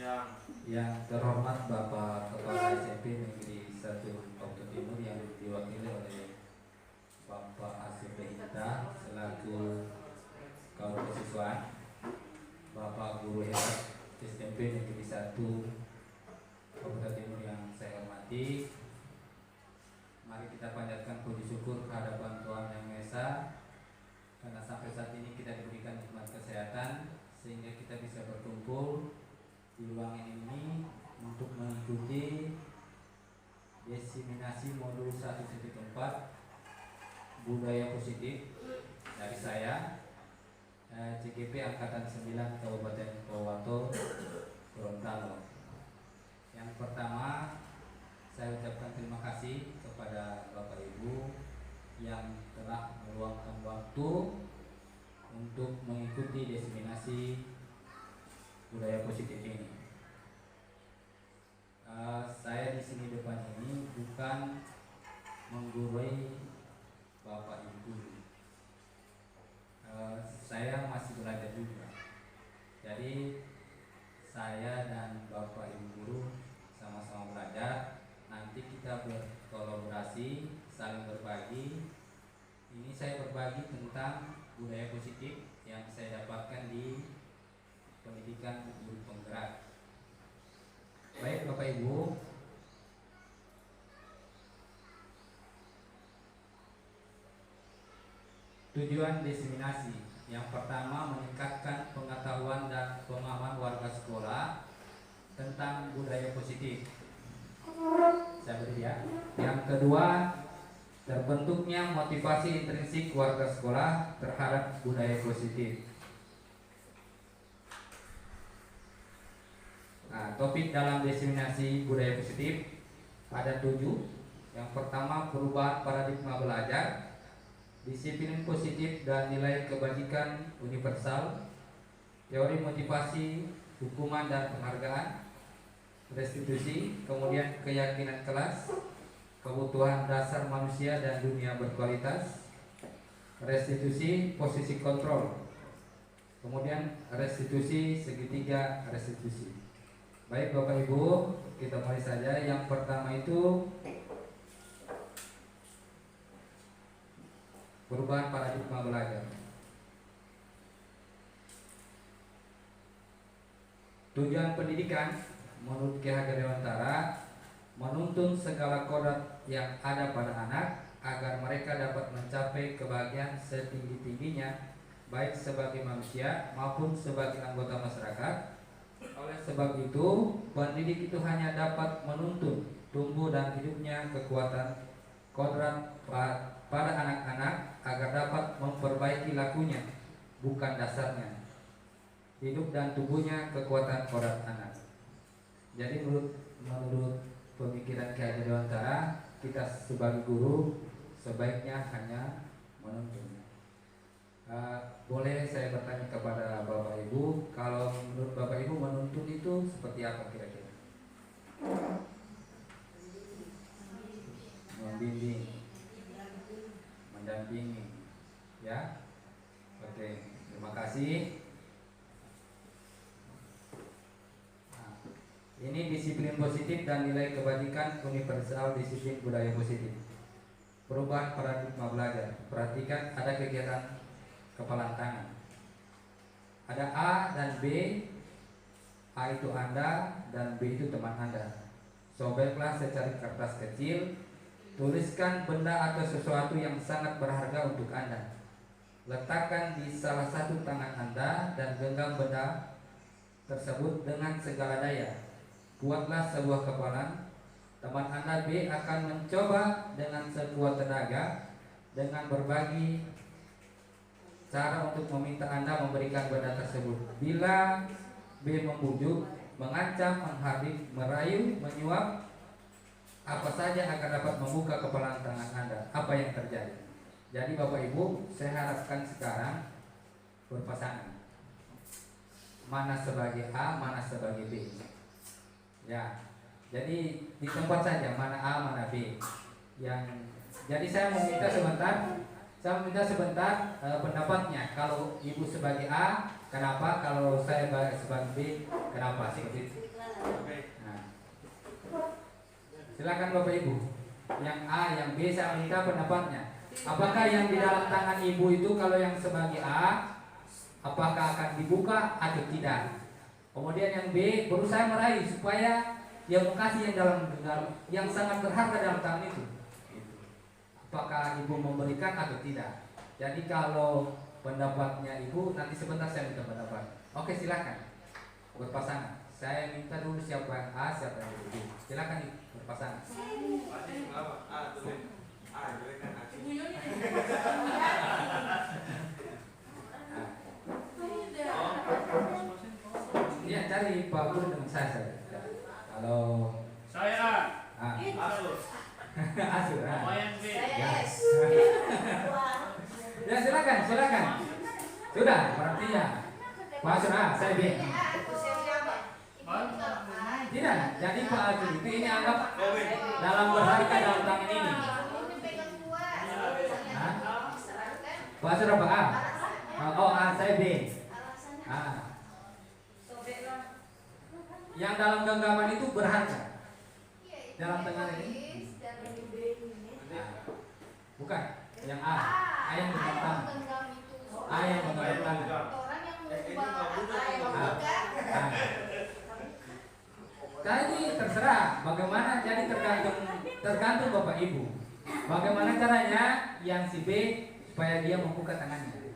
Yang terhormat Bapak Kepala SMP Negeri 1 Kabupaten Timur yang diwakili oleh Bapak Asep Hita selaku Kaum Kesiswaan, Bapak Guru Hebat SMP Negeri 1 Kabupaten Timur yang saya hormati, mari kita panjatkan puji syukur kehadapan Tuhan Yang Maha Esa karena sampai saat ini kita diberikan nikmat kesehatan sehingga kita bisa berkumpul di ruangan ini untuk mengikuti diseminasi modul 1.4 budaya positif dari saya CGP Angkatan 9 Kabupaten Powato Gorontalo. Yang pertama, saya ucapkan terima kasih kepada Bapak Ibu yang telah meluangkan waktu untuk mengikuti diseminasi budaya positif ini. Saya di sini depan ini bukan menggurui Bapak Ibu. Saya masih belajar juga. Jadi saya dan Bapak Ibu guru sama-sama belajar. Nanti kita berkolaborasi, saling berbagi. Ini saya berbagi tentang budaya positif yang saya dapatkan di pendidikan guru penggerak. Baik Bapak Ibu, tujuan diseminasi yang pertama meningkatkan pengetahuan dan pemahaman warga sekolah tentang budaya positif. Saya beri ya. Yang kedua, terbentuknya motivasi intrinsik warga sekolah terhadap budaya positif. Nah, topik dalam diseminasi budaya positif ada 7. Yang pertama, perubahan paradigma belajar, disiplin positif dan nilai kebajikan universal, teori motivasi, hukuman dan penghargaan, restitusi, kemudian keyakinan kelas, kebutuhan dasar manusia dan dunia berkualitas, restitusi, posisi kontrol, kemudian restitusi, segitiga restitusi. Baik Bapak Ibu, kita mulai saja. Yang pertama itu perubahan paradigma belajar. Tujuan pendidikan menurut Ki Hajar Dewantara menuntun segala kodrat yang ada pada anak agar mereka dapat mencapai kebahagiaan setinggi-tingginya baik sebagai manusia maupun sebagai anggota masyarakat. Oleh sebab itu, pendidik itu hanya dapat menuntun tumbuh dan hidupnya kekuatan kodrat pada anak-anak agar dapat memperbaiki lakunya, bukan dasarnya. Hidup dan tubuhnya kekuatan kodrat anak. Jadi menurut pemikiran Ki Hajar Dewantara, kita sebagai guru sebaiknya hanya menuntun. Boleh saya bertanya kepada Bapak Ibu, kalau menurut Bapak Ibu menuntun itu seperti apa kira-kira? Membimbing, mendampingi, ya. Oke, terima kasih. Nah, ini disiplin positif dan nilai kebajikan universal, disiplin budaya positif. Perubahan paradigma belajar. Perhatikan ada kegiatan kepalan tangan. Ada A dan B. A itu Anda dan B itu teman Anda. Sobeklah secari kertas kecil, tuliskan benda atau sesuatu yang sangat berharga untuk Anda. Letakkan di salah satu tangan Anda dan genggam benda tersebut dengan segala daya. Buatlah sebuah kepalan. Teman Anda B akan mencoba dengan sekuat tenaga dengan berbagi cara untuk meminta Anda memberikan benda tersebut. Bila B membujuk, mengancam, menghardik, merayu, menyuap, apa saja akan dapat membuka kepalan tangan Anda. Apa yang terjadi? Jadi Bapak Ibu, saya harapkan sekarang berpasangan. Mana sebagai A, mana sebagai B. Ya, jadi di tempat saja mana A, mana B. Jadi saya meminta sebentar pendapatnya. Kalau Ibu sebagai A, kenapa? Kalau saya sebagai B, kenapa? Seperti itu. Silakan Bapak Ibu. Yang A, yang B saya minta pendapatnya. Apakah yang di dalam tangan ibu itu kalau yang sebagai A, apakah akan dibuka atau tidak? Kemudian yang B berusaha meraih supaya yang kasih yang dalam yang sangat berharga dalam tangan itu. Apakah ibu memberikan atau tidak? Jadi kalau pendapatnya ibu nanti sebentar saya minta pendapat. Oke silakan berpasangan. Saya minta dulu siapa yang A, siapa yang B. Silakan ibu berpasangan. Iya cari Pak Guru dengan saya. Kalau saya A. Asur. Asur. Mau yang B. Ya. Ya silakan. Sudah berarti ya. Pak Asur A, saya B. Tidak, jadi Pak Asur itu ini anggap dalam berharga dalam tangan ini. Pak Asur apa A? Oh A, saya B. A. Yang dalam genggaman itu berharga dalam tangan ini. Bukan, yang A. A yang memegang tangan. A yang memegang tangan. Jadi terserah bagaimana, jadi tergantung Bapak Ibu. Bagaimana caranya yang si B supaya dia membuka tangannya.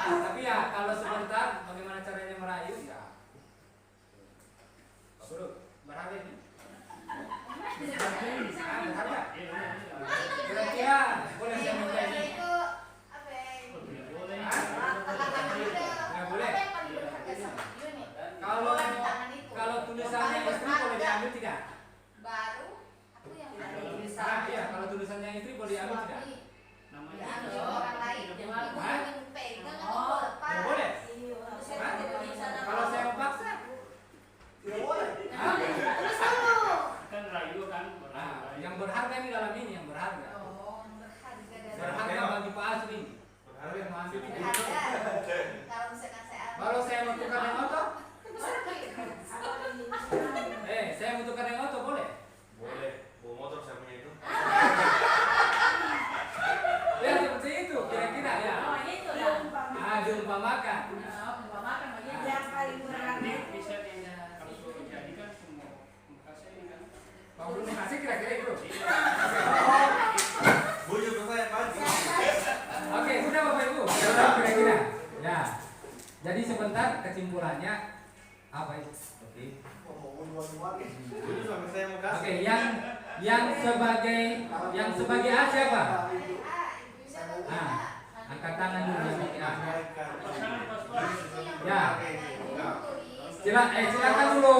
Tapi ya kalau sebentar bagaimana caranya merayu ya. Pak Guru, berharga ini. Berharga. Kira-kira boleh saya minta ini? Nggak boleh. Kalau tulisannya istri boleh diambil tidak? Iya, kalau tulisannya istri boleh diambil tidak? Boleh. Kalau saya memaksa tidak boleh. Kan rayu kan. Yang berharga ini dalam ini yang berharga. Berharga bagi Pak Asri. Kalau saya menentukan yang oto, saya menentukan yang oto boleh? Boleh, bawa motor saya punya itu. Ya seperti itu kira-kira ya. Diumpamakan. Yang paling berharga Bisa kalau jadikan semua kasih ini kan. Pak belum kasih kira-kira itu. Bujuk ke saya pagi. Oke, sudah Bapak Ibu. Sudah kira-kira. Ya. Jadi sebentar kesimpulannya apa itu? Oke. Bujuk sampai saya mau kasih. Oke, yang sebagai A siapa? Angkat tangan dulu yang sebagai A. Pasangan pas-pas. Ya. Silakan dulu.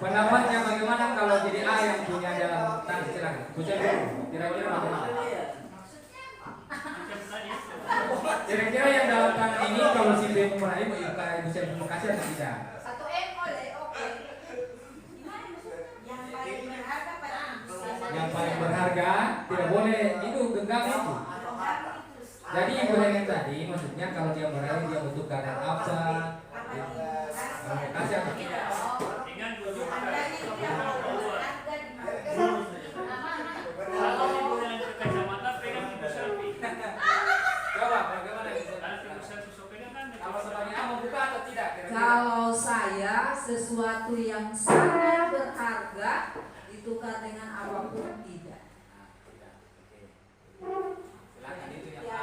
Pendapatnya bagaimana kalau jadi A yang punya dalam tangan silakan. Bisa dulu. Kira-kira bagaimana? Kira-kira yang dalam tangan ini kalau si B meraih ibu saya terima kasih atau tidak? Yang paling berharga tidak boleh itu genggam itu. Jadi ibu yang tadi maksudnya kalau dia meraih dia butuh keadaan apa? Kasih apa? Dengan bujuk kalau ibu yang ke kacamata pegang ibu selfie. Coba bagaimana itu? Kan ibu selfie sopirnya kan. Kalau sebagai A membuka atau tidak? Kira-kira? Kalau saya sesuatu yang sangat berharga ditukar dengan apapun tidak. Silakan itu yang A. Ya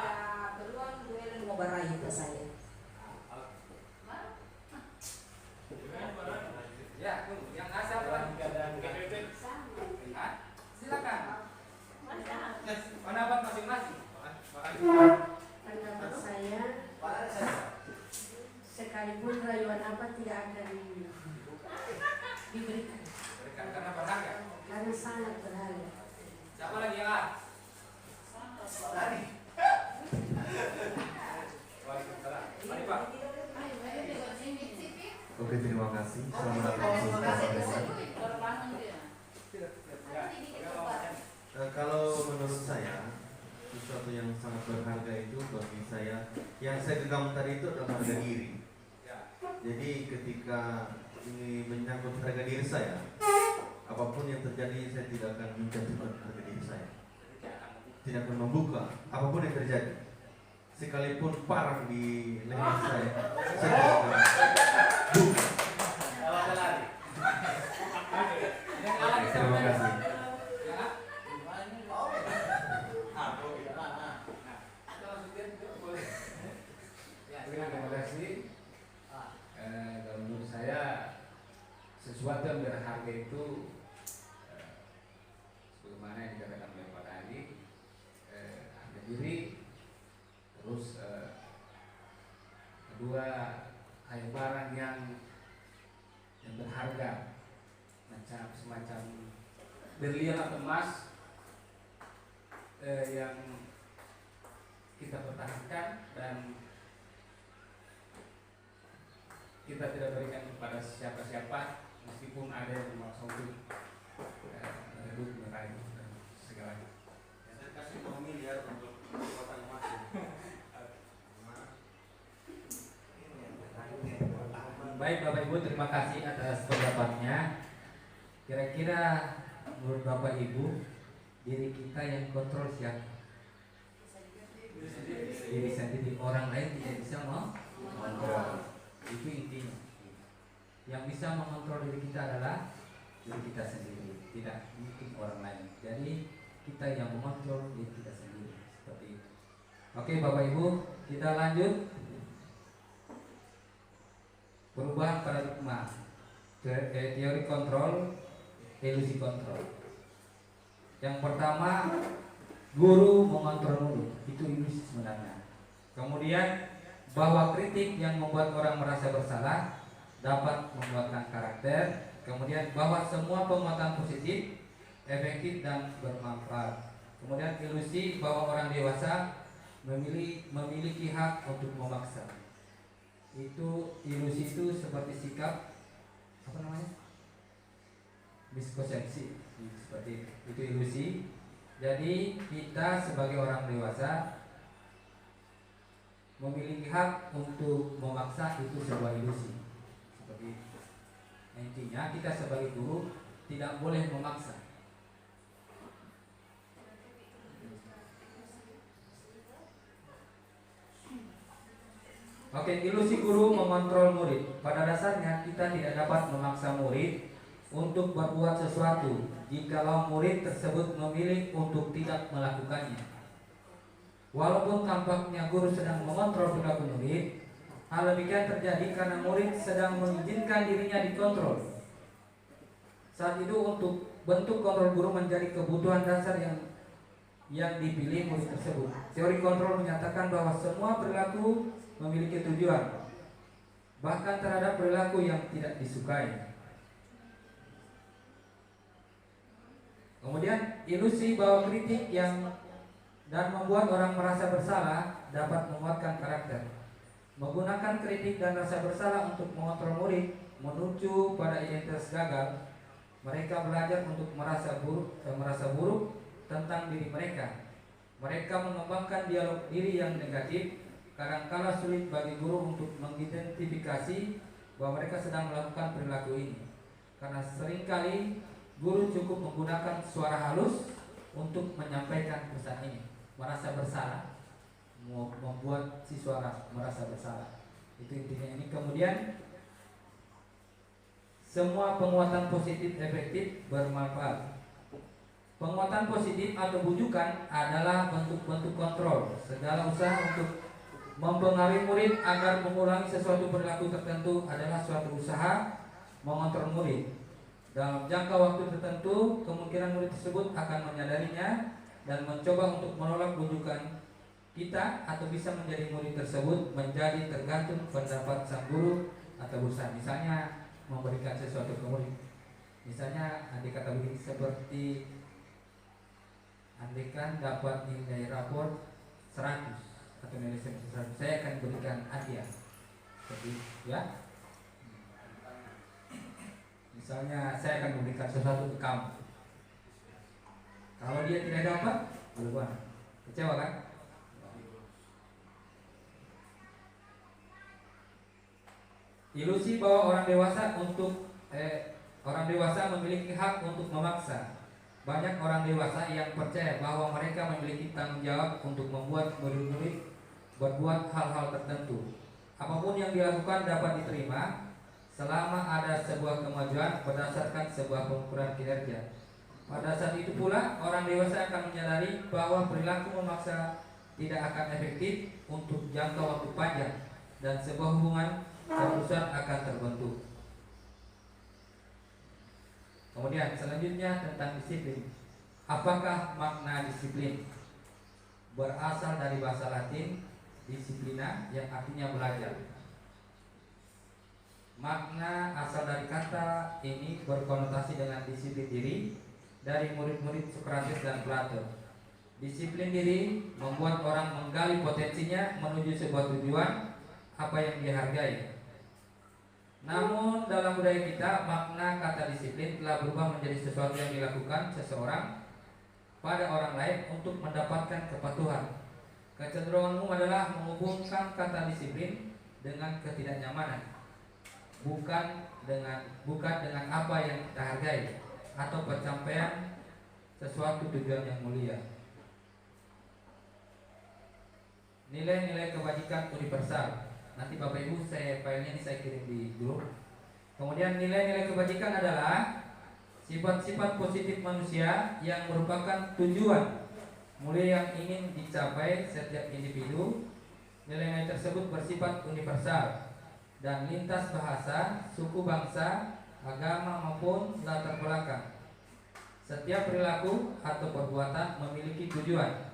peluang duel mau beraih ke saya. Ya, yang A siapa? Silakan. Pendapat masing-masing. Pendapat saya, sekalipun rayuan apa tidak akan diberikan Berikan karena berharga. karena sangat berharga. Siapa lagi yang A? Waalaikumsalam. Mari Pak. Oke, terima kasih. Selamat datang di kalau menurut saya sesuatu yang sangat berharga itu bagi saya yang saya genggam tadi itu adalah harga diri. Jadi ketika ini menyangkut harga diri saya. Apapun yang terjadi, saya tidak akan menjatuhkan harga diri saya. Tidak akan membuka apapun yang terjadi. Sekalipun parang di leher saya tidak akan buka. Terima kasih. Terima kasih. Kalau menurut saya sesuatu yang berharga itu sebagaimana yang dikatakan oleh Pak Adi, harga diri, terus kedua kayak barang yang berharga macam semacam berlian atau emas yang kita pertahankan dan kita tidak berikan kepada siapa-siapa meskipun ada yang memaksa untuk merebut, meraih dan segalanya. Saya kasih 2 miliar untuk kekuatan emas. Baik Bapak Ibu, terima kasih atas pendapatnya. Kira-kira menurut Bapak Ibu, diri kita yang kontrol siapa? Diri sendiri. Orang lain tidak bisa mengontrol. Itu intinya. Yang bisa mengontrol diri kita adalah diri kita sendiri, tidak mungkin orang lain. Jadi kita yang mengontrol diri kita sendiri, seperti itu. Oke Bapak Ibu, kita lanjut. Perubahan paradigma, teori kontrol, ilusi kontrol. Yang pertama, guru mengontrol murid, itu ilusi sebenarnya. Kemudian bahwa kritik yang membuat orang merasa bersalah dapat menguatkan karakter. Kemudian bahwa semua penguatan positif, efektif dan bermanfaat. Kemudian ilusi bahwa orang dewasa memiliki hak untuk memaksa. Itu ilusi itu seperti sikap miskonsepsi seperti itu ilusi. Jadi kita sebagai orang dewasa memiliki hak untuk memaksa, itu sebuah ilusi. Seperti itu. Intinya kita sebagai guru tidak boleh memaksa. Oke, ilusi guru mengontrol murid. Pada dasarnya kita tidak dapat memaksa murid untuk berbuat sesuatu jikalau murid tersebut memilih untuk tidak melakukannya. Walaupun tampaknya guru sedang mengontrol perilaku murid, hal demikian terjadi karena murid sedang mengizinkan dirinya dikontrol. Saat itu untuk bentuk kontrol guru menjadi kebutuhan dasar yang dipilih murid tersebut. Teori kontrol menyatakan bahwa semua perilaku memiliki tujuan, bahkan terhadap perilaku yang tidak disukai. Kemudian ilusi bahwa kritik dan membuat orang merasa bersalah dapat menguatkan karakter. Menggunakan kritik dan rasa bersalah untuk mengontrol murid menuju pada identitas gagal. Mereka belajar untuk merasa buruk tentang diri mereka. Mereka mengembangkan dialog diri yang negatif. Kadang-kala sulit bagi guru untuk mengidentifikasi bahwa mereka sedang melakukan perilaku ini, karena seringkali guru cukup menggunakan suara halus untuk menyampaikan pesan ini. Merasa bersalah, membuat siswa merasa bersalah. Itu intinya ini. Kemudian semua penguatan positif efektif bermanfaat. Penguatan positif atau bujukan adalah bentuk-bentuk kontrol. Segala usaha untuk mempengaruhi murid agar mengulangi sesuatu perilaku tertentu adalah suatu usaha mengontrol murid. Dalam jangka waktu tertentu, kemungkinan murid tersebut akan menyadarinya dan mencoba untuk menolak bujukan kita, atau bisa menjadi murid tersebut menjadi tergantung pendapat sang guru atau usaha. Misalnya memberikan sesuatu ke murid. Misalnya andai kata begini, seperti andaikan dapat nilai rapor 100 atau nilai 100, saya akan berikan hadiah. Seperti ya. Misalnya saya akan memberikan sesuatu ke kamu. Kalau dia tidak dapat, berubah. Kecewa kan? Ilusi bahwa orang dewasa memiliki hak untuk memaksa. Banyak orang dewasa yang percaya bahwa mereka memiliki tanggung jawab untuk membuat murid-murid berbuat hal-hal tertentu. Apapun yang dilakukan dapat diterima selama ada sebuah kemajuan berdasarkan sebuah pengukuran kinerja. Pada saat itu pula orang dewasa akan menyadari bahwa perilaku memaksa tidak akan efektif untuk jangka waktu panjang dan sebuah hubungan kerusuhan akan terbentuk. Kemudian selanjutnya tentang disiplin. Apakah makna disiplin? Berasal dari bahasa Latin disiplina yang artinya belajar. Makna asal dari kata ini berkonotasi dengan disiplin diri dari murid-murid Sokrates dan Plato. Disiplin diri membuat orang menggali potensinya menuju sebuah tujuan apa yang dihargai. Namun dalam budaya kita makna kata disiplin telah berubah menjadi sesuatu yang dilakukan seseorang pada orang lain untuk mendapatkan kepatuhan. Kecenderungan umum adalah menghubungkan kata disiplin dengan ketidaknyamanan, bukan dengan apa yang kita hargai atau pencapaian sesuatu tujuan yang mulia. Nilai-nilai kebajikan universal. Nanti Bapak Ibu filenya ini saya kirim di grup. Kemudian nilai-nilai kebajikan adalah sifat-sifat positif manusia yang merupakan tujuan mulia yang ingin dicapai setiap individu. Nilai-nilai tersebut bersifat universal dan lintas bahasa, suku, bangsa, agama maupun latar belakang. Setiap perilaku atau perbuatan memiliki tujuan.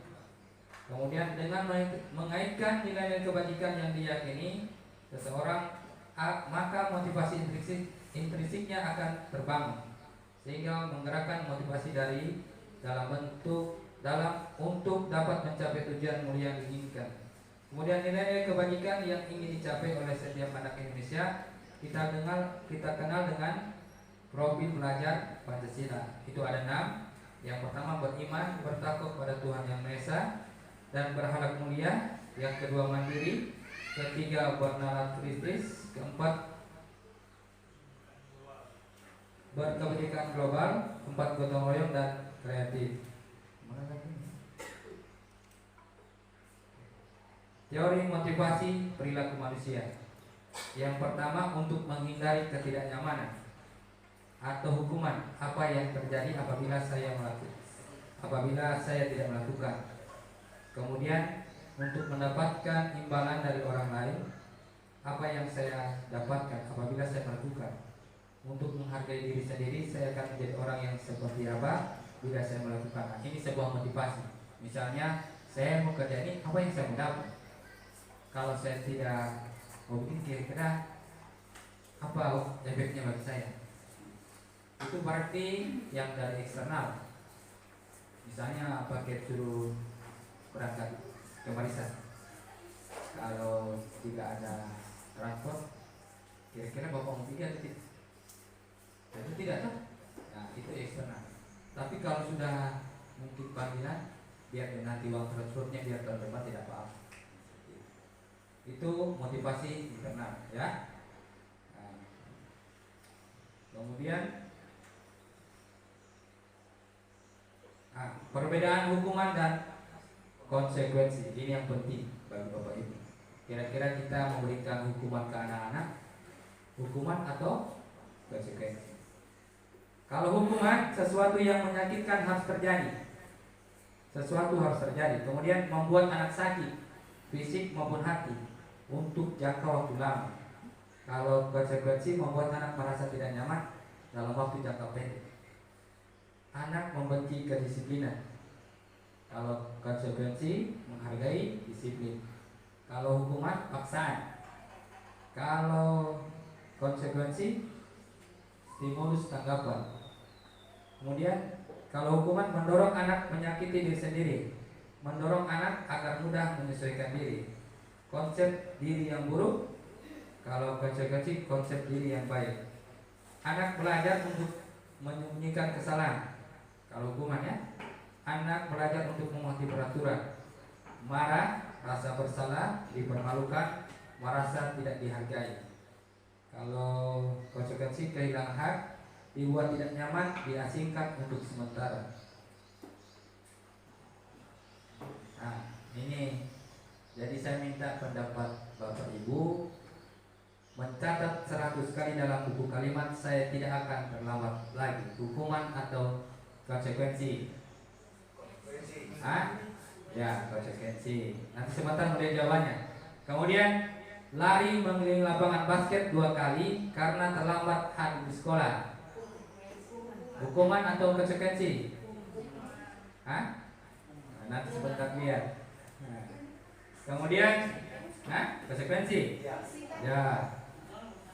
Kemudian dengan mengaitkan nilai-nilai kebajikan yang diyakini seseorang, maka motivasi intrinsiknya akan terbangun, sehingga menggerakkan motivasi untuk dapat mencapai tujuan mulia yang diinginkan. Kemudian nilai-nilai kebajikan yang ingin dicapai oleh setiap anak Indonesia kita kenal dengan profil pelajar Pancasila. Itu ada 6. Yang pertama beriman, bertakwa kepada Tuhan Yang Maha Esa dan berhalak mulia. Yang kedua mandiri. Ketiga bernalar kritis. Keempat berkebijakan global. Keempat gotong royong dan kreatif. Teori motivasi perilaku manusia. Yang pertama untuk menghindari ketidaknyamanan atau hukuman apa yang terjadi apabila saya tidak melakukan. Kemudian untuk mendapatkan imbalan dari orang lain apa yang saya dapatkan apabila saya melakukan. Untuk menghargai diri sendiri, saya akan menjadi orang yang seperti apa bila saya melakukan. Nah, ini sebuah motivasi. Misalnya saya mau kerja ini, apa yang saya mau dapat? Kalau saya tidak mau bikin, kira-kira apa efeknya bagi saya? Itu berarti yang dari eksternal. Misalnya paket suruh berangkat ke Barisan, kalau tidak ada transport, kira-kira bapak mau pergi atau tidak? Itu tidak tahu. Nah, itu eksternal. Tapi kalau sudah mungkin panggilan, biar nanti uang transportnya biar tahun depan tidak apa-apa. Itu motivasi internal, ya. Nah, kemudian perbedaan hukuman dan konsekuensi ini yang penting bagi Bapak Ibu. Kira-kira kita memberikan hukuman ke anak-anak, hukuman atau konsekuensi? Kalau hukuman, sesuatu yang menyakitkan harus terjadi. Sesuatu harus terjadi. Kemudian membuat anak sakit, fisik maupun hati, untuk jangka waktu lama. Kalau konsekuensi membuat anak merasa tidak nyaman dalam waktu jangka pendek. Anak membenci kedisiplinan. Kalau konsekuensi menghargai disiplin. Kalau hukuman paksaan. Kalau konsekuensi stimulus tanggapan. Kemudian kalau hukuman mendorong anak menyakiti diri sendiri, mendorong anak agar mudah menyesuaikan diri. Konsep diri yang buruk. Kalau konsekuensi konsep diri yang baik. Anak belajar untuk menyembunyikan kesalahan. Kalau hukumannya, anak belajar untuk mematuhi peraturan. Marah, rasa bersalah, dipermalukan, merasa tidak dihargai. Kalau konsekuensi kehilangan hak, dibuat tidak nyaman, diasingkan untuk sementara. Nah, ini jadi saya minta pendapat Bapak Ibu mencatat 100 kali dalam buku kalimat saya tidak akan terlambat lagi. Hukuman atau konsekuensi? Ya, konsekuensi. Nanti sebentar melihat jawabannya. Kemudian lari mengelilingi lapangan basket 2 kali karena terlambat hari di sekolah. Hukuman atau konsekuensi? Nanti sebentar lihat. Kemudian, konsekuensi? Ya.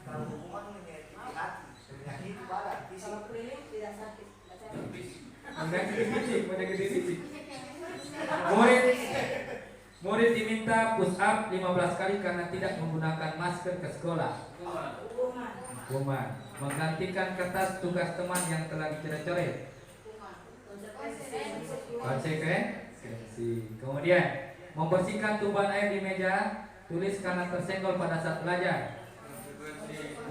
Kalau hukuman menyakiti hati, menyakiti badan, fisik. Kalau keliling tidak sakit. Menyakiti fisik. Murid diminta push up 15 kali karena tidak menggunakan masker ke sekolah. Hukuman. Menggantikan kertas tugas teman yang telah dicoret-coret. Konsekuensi. Kemudian membersihkan tumpahan air di meja tulis karena tersenggol pada saat belajar.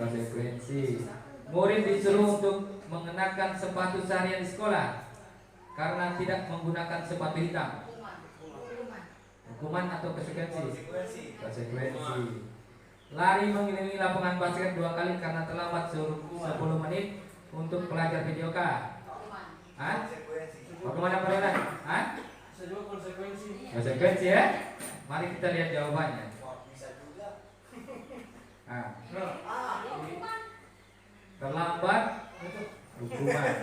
Konsekuensi. Murid disuruh untuk mengenakan sepatu seharian di sekolah karena tidak menggunakan sepatu hitam. Hukuman atau konsekuensi? Konsekuensi. Lari mengelilingi lapangan basket 2 kali karena terlambat 10 menit untuk pelajar PJOK. Hukuman apa lagi? Konsekuensi ya. Mari kita lihat jawabannya. Terlambat hukuman.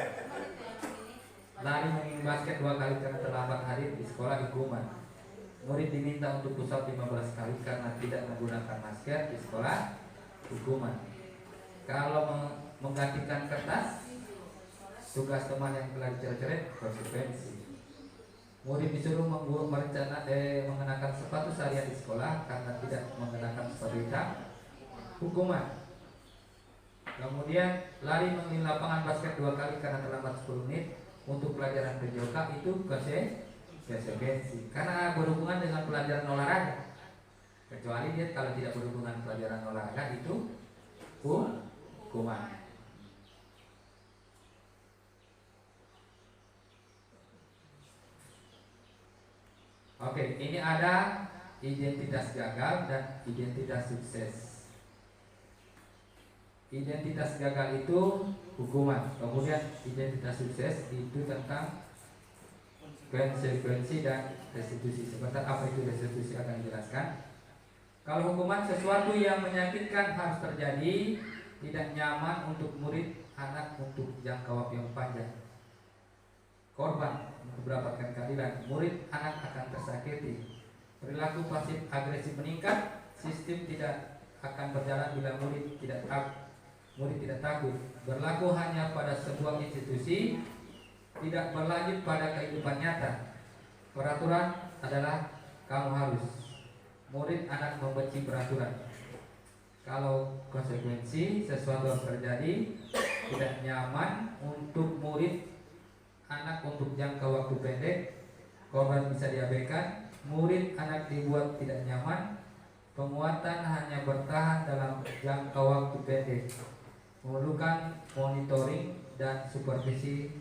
Lari mengelilingi basket 2 kali karena terlambat hadir di sekolah hukuman. Murid diminta untuk push up 15 kali karena tidak menggunakan masker di sekolah hukuman. Kalau menggantikan kertas tugas teman yang telah dicoret-coret konsekuensi. Murid disuruh mengenakan sepatu seharian di sekolah karena tidak mengenakan sepatu hitam hukuman. Kemudian lari mengelilingi lapangan basket 2 kali karena terlambat 10 menit untuk pelajaran PJOK itu konsekuensi karena berhubungan dengan pelajaran olahraga. Kecuali dia kalau tidak berhubungan pelajaran olahraga itu hukuman. Oke, ini ada identitas gagal dan identitas sukses. Identitas gagal itu hukuman, kemudian identitas sukses itu tentang konsekuensi dan restitusi. Sebentar apa itu restitusi akan dijelaskan. Kalau hukuman sesuatu yang menyakitkan harus terjadi, tidak nyaman untuk murid, anak untuk jangka waktu yang panjang. Korban untuk mendapatkan keadilan, murid, anak akan tersakiti. Perilaku pasif agresif meningkat, sistem tidak akan berjalan bila murid tidak takut. Berlaku hanya pada sebuah institusi, tidak berlanjut pada kehidupan nyata. Peraturan adalah kamu harus. Murid, anak membenci peraturan. Kalau konsekuensi sesuatu yang terjadi tidak nyaman untuk murid, anak untuk jangka waktu pendek, korban bisa diabaikan. Murid, anak dibuat tidak nyaman. Penguatan hanya bertahan dalam jangka waktu pendek. Memerlukan monitoring dan supervisi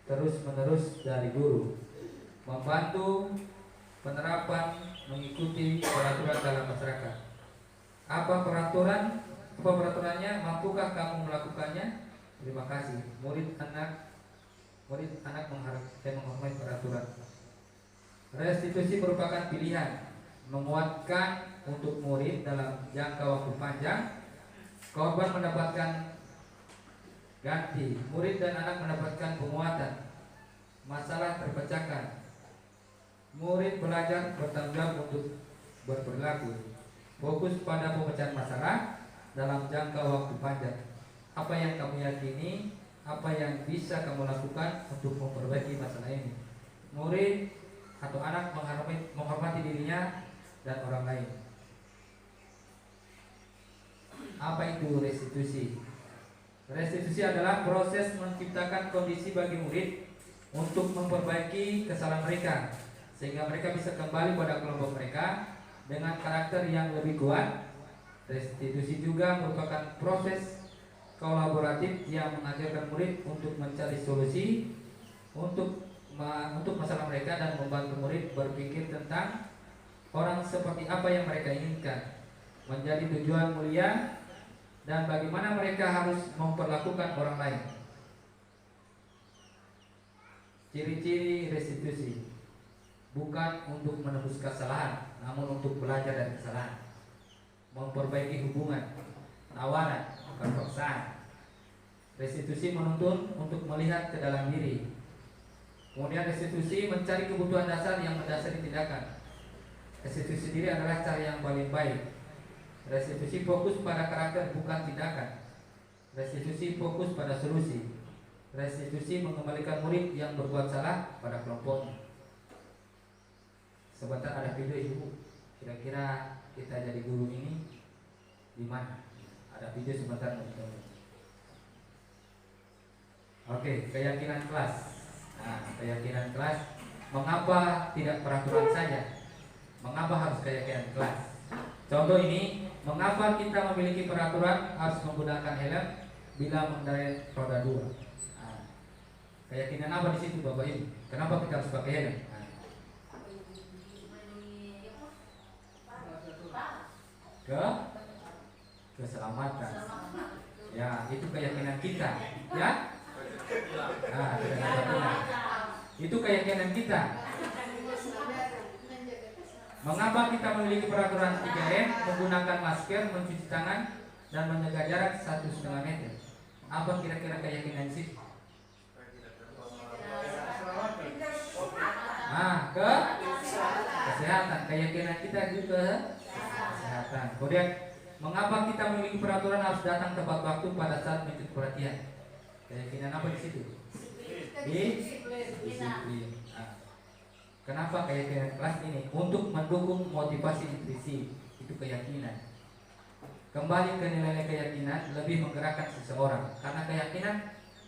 terus-menerus dari guru. Membantu penerapan mengikuti peraturan dalam masyarakat. Apa peraturannya? Mampukah kamu melakukannya? Terima kasih. Murid anak menghormati peraturan. Restitusi merupakan pilihan menguatkan untuk murid dalam jangka waktu panjang. Korban mendapatkan ganti, murid dan anak mendapatkan penguatan. Masalah terpecahkan. Murid belajar bertanggung jawab untuk berperilaku. Fokus pada pemecahan masalah dalam jangka waktu panjang. Apa yang kamu yakini, apa yang bisa kamu lakukan untuk memperbaiki masalah ini. Murid atau anak menghormati dirinya dan orang lain. Apa itu restitusi? Restitusi adalah proses menciptakan kondisi bagi murid untuk memperbaiki kesalahan mereka sehingga mereka bisa kembali pada kelompok mereka dengan karakter yang lebih kuat, Restitusi juga merupakan proses kolaboratif yang mengajarkan murid untuk mencari solusi untuk masalah mereka dan membantu murid berpikir tentang orang seperti apa yang mereka inginkan, menjadi tujuan mulia, dan bagaimana mereka harus memperlakukan orang lain. Ciri-ciri restitusi: bukan untuk menebus kesalahan, namun untuk belajar dari kesalahan, memperbaiki hubungan, tawanan, bukan paksaan. Restitusi menuntun untuk melihat ke dalam diri. Kemudian restitusi mencari kebutuhan dasar yang mendasari tindakan. Restitusi diri adalah cara yang paling baik. Restitusi fokus pada karakter, bukan tindakan. Restitusi fokus pada solusi. Restitusi mengembalikan murid yang berbuat salah pada kelompoknya. Sebentar ada video ibu. Kira-kira kita jadi guru ini di mana? Ada video sebentar menonton. Oke, keyakinan kelas. Nah, keyakinan kelas. Mengapa tidak peraturan saja? Mengapa harus keyakinan kelas? Contoh ini, mengapa kita memiliki peraturan harus menggunakan helm bila mengendarai roda 2? Nah, keyakinan apa di situ Bapak Ibu? Kenapa kita harus pakai helm? Nah, keselamatan. Ya, itu keyakinan kita, ya. Nah, keyakinan. Itu keyakinan kita. Mengapa kita memiliki peraturan 3M, menggunakan masker, mencuci tangan, dan menjaga jarak 1,5 meter? Apa kira-kira keyakinan sih? Nah, kesehatan. Keyakinan kita juga kesehatan. Kemudian, mengapa kita memiliki peraturan harus datang tepat waktu pada saat mencuri perhatian? Keyakinan apa di situ? Disiplin. Nah, kenapa keyakinan kelas ini? Untuk mendukung motivasi intrisi. Itu keyakinan. Kembali ke nilai keyakinan lebih menggerakkan seseorang. Karena keyakinan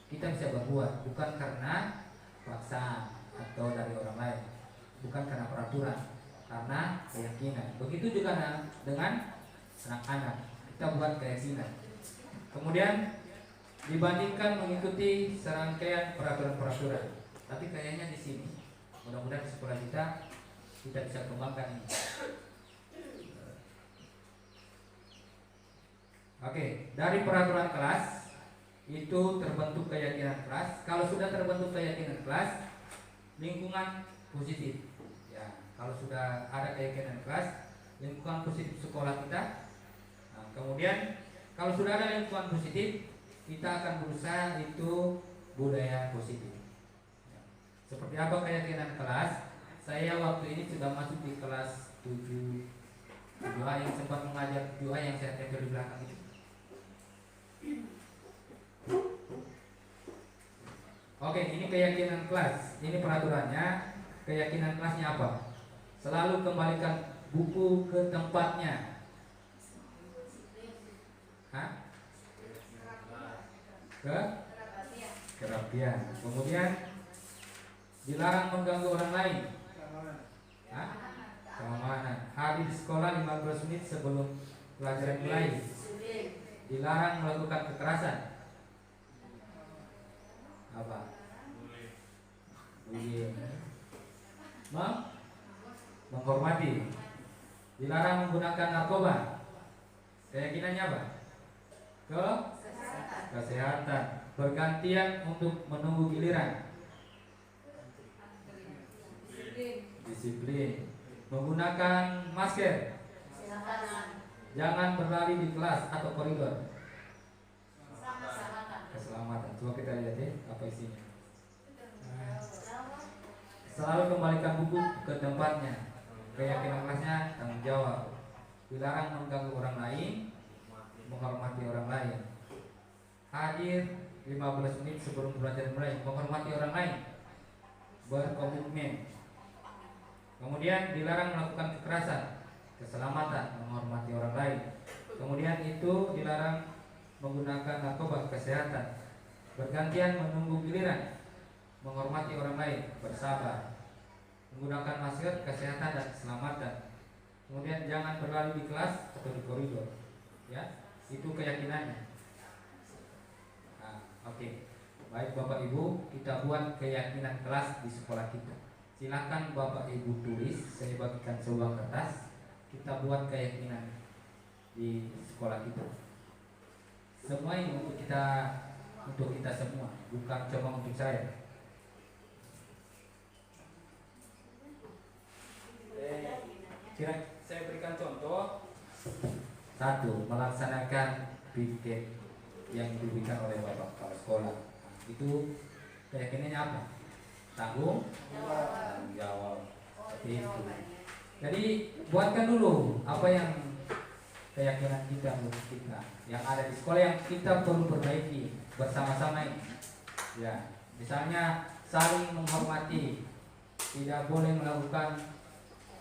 kita bisa berbuat, bukan karena paksaan atau dari orang lain, bukan karena peraturan, karena keyakinan. Begitu juga dengan anak-anak, kita buat keyakinan. Kemudian dibandingkan mengikuti serangkaian peraturan-peraturan. Tapi kayaknya di sini, mudah-mudahan di sekolah kita bisa kembangkan ini. Oke, dari peraturan kelas itu terbentuk keyakinan kelas. Kalau sudah terbentuk keyakinan kelas, lingkungan positif. Ya, kalau sudah ada keyakinan kelas, lingkungan positif sekolah kita. Nah, kemudian kalau sudah ada lingkungan positif, kita akan berusaha itu budaya positif. Ya. Seperti apa keyakinan kelas? Saya waktu ini sudah masuk di kelas 7A yang sempat mengajar 7A yang saya tempel di belakang itu. Oke, ini keyakinan kelas. Ini peraturannya. Keyakinan kelasnya apa? Selalu kembalikan buku ke tempatnya. Hah? Kerapian. Kemudian dilarang mengganggu orang lain. Hah? Keamanan. Hadir di sekolah 15 menit sebelum pelajaran mulai. Dilarang melakukan kekerasan. Apa? Bullying. Menghormati. Dilarang menggunakan narkoba. Keyakinannya apa? Kesehatan. Bergantian untuk menunggu giliran. Disiplin. Menggunakan masker. Jangan berlari di kelas atau koridor. Keselamatan. Coba kita lihat ya apa isinya. Selalu kembalikan buku ke tempatnya. Keyakinan kelasnya tanggung jawab. Dilarang mengganggu orang lain, menghormati orang lain. Hadir 15 menit sebelum pelajaran mulai, menghormati orang lain, berkomitmen. Kemudian dilarang melakukan kekerasan. Keselamatan, menghormati orang lain. Kemudian itu dilarang menggunakan narkoba. Kesehatan. Bergantian menunggu giliran. Menghormati orang lain. Bersabar. Menggunakan masker. Kesehatan dan keselamatan. Kemudian jangan berlari di kelas atau di koridor. Ya, itu keyakinannya. Nah, oke. Baik Bapak Ibu, kita buat keyakinan kelas di sekolah kita. Silakan Bapak Ibu tulis, saya bagikan sebuah kertas. Kita buat keyakinan di sekolah kita. Semua ini untuk kita semua, bukan cuma untuk saya. Saya berikan contoh. Satu, melaksanakan piket yang diberikan oleh Bapak kepala sekolah. Itu keyakinannya apa? Tanggung jawab. Seperti itu. Jadi buatkan dulu apa yang keyakinan kita menurut kita yang ada di sekolah yang kita perlu perbaiki bersama-sama ini. Ya, misalnya saling menghormati, tidak boleh melakukan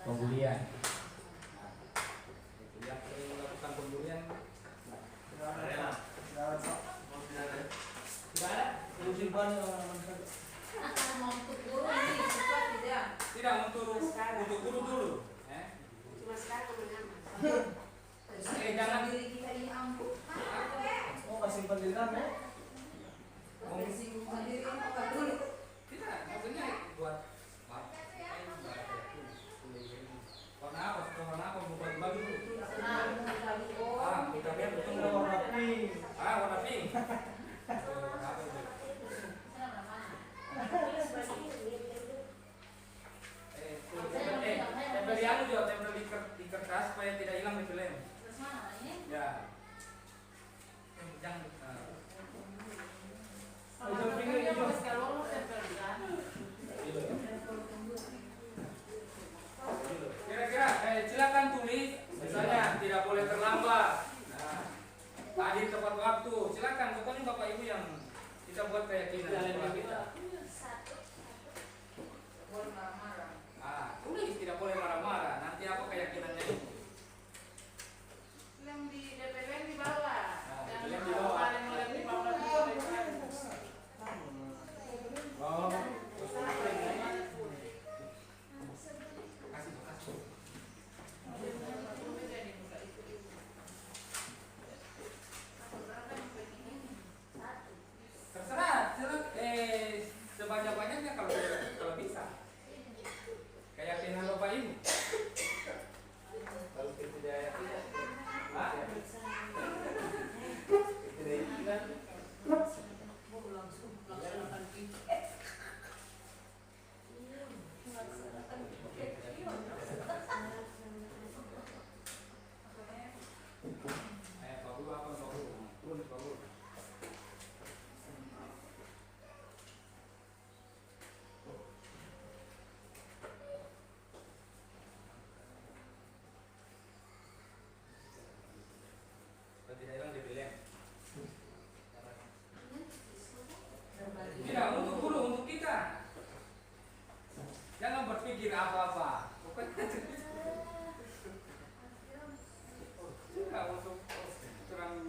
pembulian. Nah, yang sering melakukan pembulian tidak ada. Mau untuk guru ini cepat tidak? Tidak untuk guru dulu. Cuma sekarang mengaman. Jangan diri kita ini ampun. Oh, masih pendidikan ya? Singgung diri apa dulu? tidak, maksudnya buat warna apa? Suka warna apa? Mau bagi dulu. Kita lihat betul warna pink. Warna pink. Apa itu? Tempel di anu juga, tempel di kertas supaya tidak hilang di film. Ya. Jangan. Kira-kira, silakan tulis. Misalnya tidak boleh terlambat. Hadir tepat waktu. Silakan, pokoknya Bapak Ibu yang kita buat keyakinan sekolah kita. Boleh marah-marah. Tulis tidak boleh marah-marah. Nanti apa keyakinannya itu? Yang di DPR di bawah. Yang di bawah. Paling mulai di bawah itu Oh. Kasih. Terserah, sebanyak-banyaknya kalau bisa. Keyakinan Bapak Ibu. Kalau kita tidak yakin, tidak hilang di film. Tidak, untuk guru, untuk kita. Jangan berpikir apa-apa. Pokoknya tidak untuk kurang.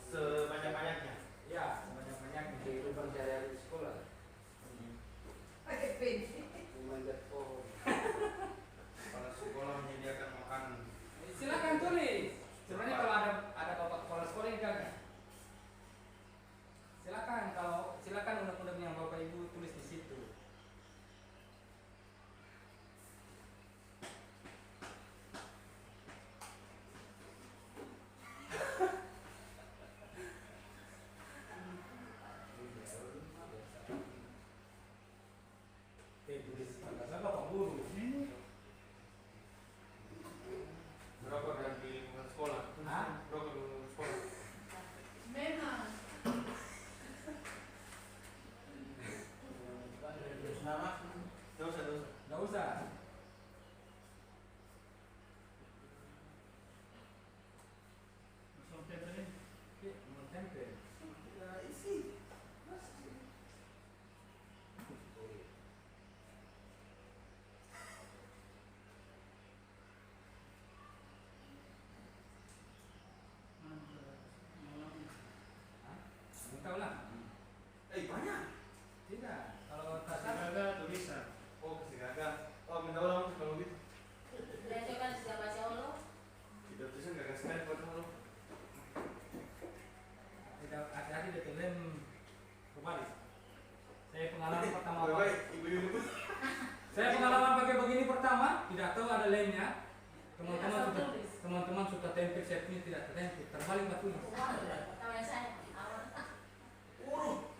Sebanyak-banyaknya. Ya, sebanyak-banyaknya kehidupan sehari-hari di sekolah. Pakai pen. Kepala sekolah menyediakan makanan. Silakan tulis. Sebenarnya kalau ada bapak kepala sekolah yang gagal. Silakan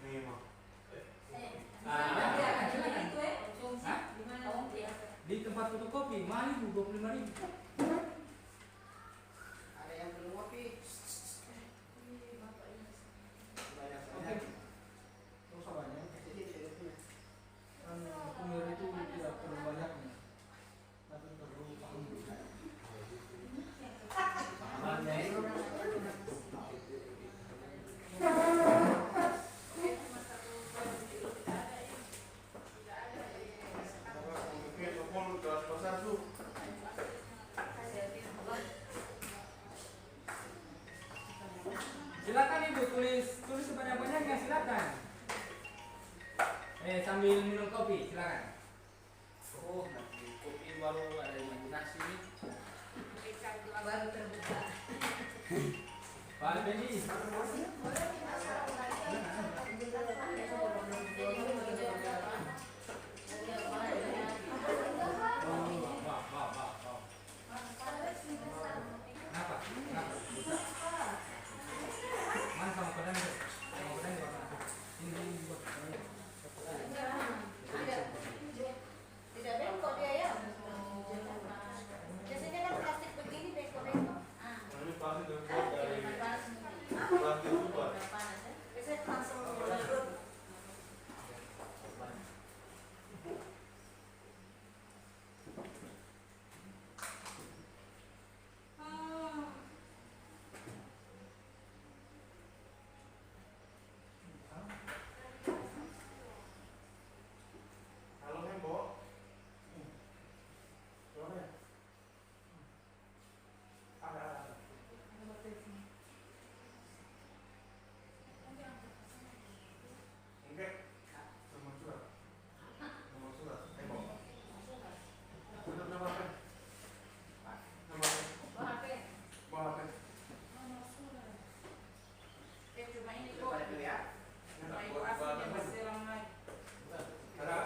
Memang. Di tempat fotokopi, mahal itu 25.000. Ada yang belum ngopi. Banyak banyak. Terus apanya? Jadi tidak punya. Kan kumir itu tidak perlu banyaknya, tapi perlu paham dulu. Silakan Ibu tulis sebanyak-banyaknya, silakan. Sambil minum kopi, silakan. Oh, nanti kopi baru ada imajinasi nih. Baru terbuka. Pak Albendi. Kenapa? Mana sama pedang itu? Sama pedang di mana? Ini juga. Tidak bengkok dia ya. Biasanya kan plastik begini bengkok-bengkok. Ini pasti terbuat dari plastik super. Biasanya langsung Halo Hembo. Ada. Enggak. Nomor surat. Nomor surat. Hembo. Nomor apa? Nomor apa? Bawa apa? cuma ini kok. Coba dulu ya. Cuma itu aslinya berselang naik. Ada.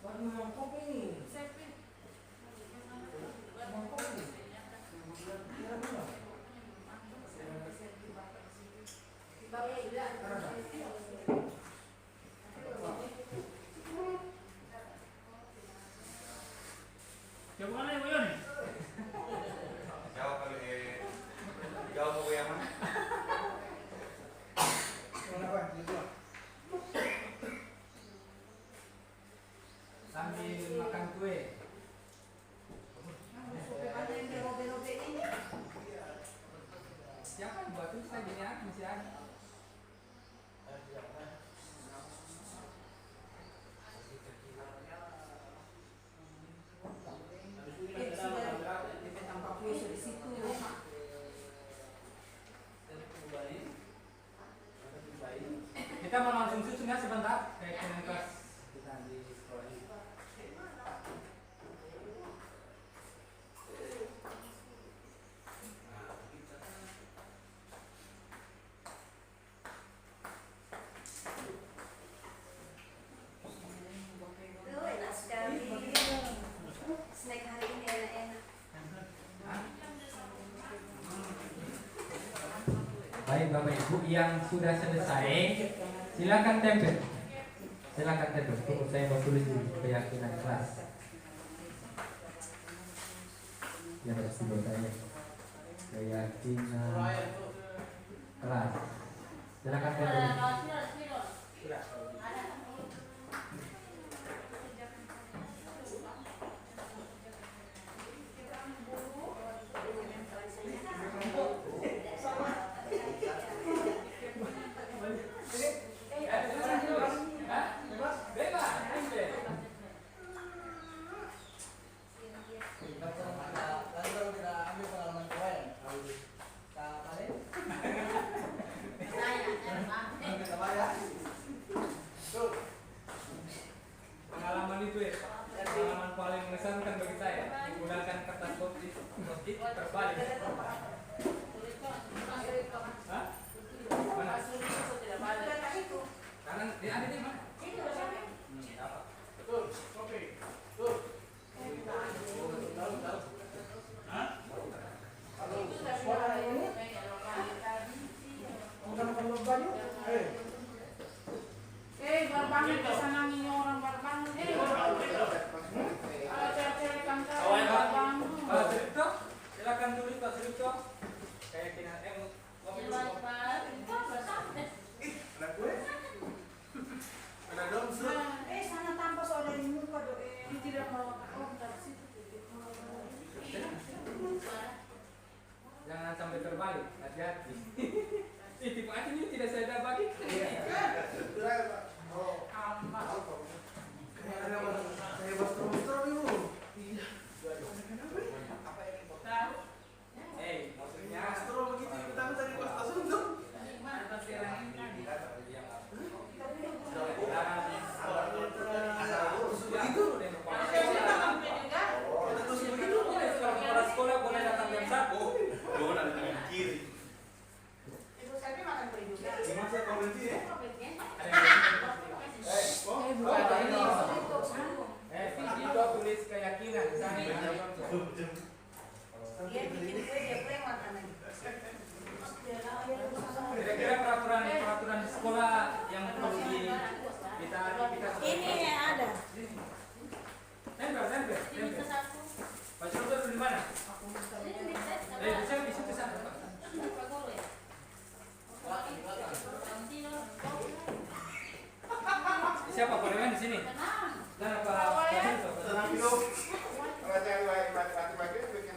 Baru minum kopi nih. Minum kopi. Kira-kira. Coba mana ya, Bu Yon? Jauh kali jauh mau yang mana? Kenapa? Gitu. Sambil makan kue. Ada yang berobe-robe ini. Siapa yang buat itu? Saya gini aja, masih ada. Tampak kue di situ. Kita mau langsung susun ya sebentar. Kayak dengan kelas kita di sekolah ini. Tuh, enak sekali. Snack hari ini enak-enak. Baik Bapak Ibu yang sudah selesai, silakan tempel. Silakan tempel. Tunggu saya mau tulis dulu keyakinan kelas. Ya harus dulu saya. Keyakinan kelas. Silakan tempel. positif terbalik. Hah? Mana? Kanan, ada di mana? Apa? Betul, oke. Betul. Bukan kalau banyak. Berbangun ke sana nih orang berbangun. Cewek-cewek kantor berbangun. Pak Sripto, silakan tulis Pak Sripto. Keyakinan mobil dulu. Anak gue. Ada dong, Sud. Sana tanpa soal dari muka doe. Ini tidak mau dari situ. Jangan sampai terbalik, hati-hati. Ih, tipe aja ini tidak saya bagi. Kayak bos terus itu. Iya. Maksudnya Astro begitu kita tadi pas tasum tuh. Sekolah boleh datang jam 1. Gue ada tangan kiri. Gimana saya komentar ya? Itu tulis keyakinan di sana. Dia bikin kue dia preman anaknya. Kira-kira peraturan di sekolah yang perlu kita Ini ada. Tempel. Pak Coba dulu di mana? Bisa di situ sana, Pak. Siapa Korean di sini? Dan apa? Tenang dulu.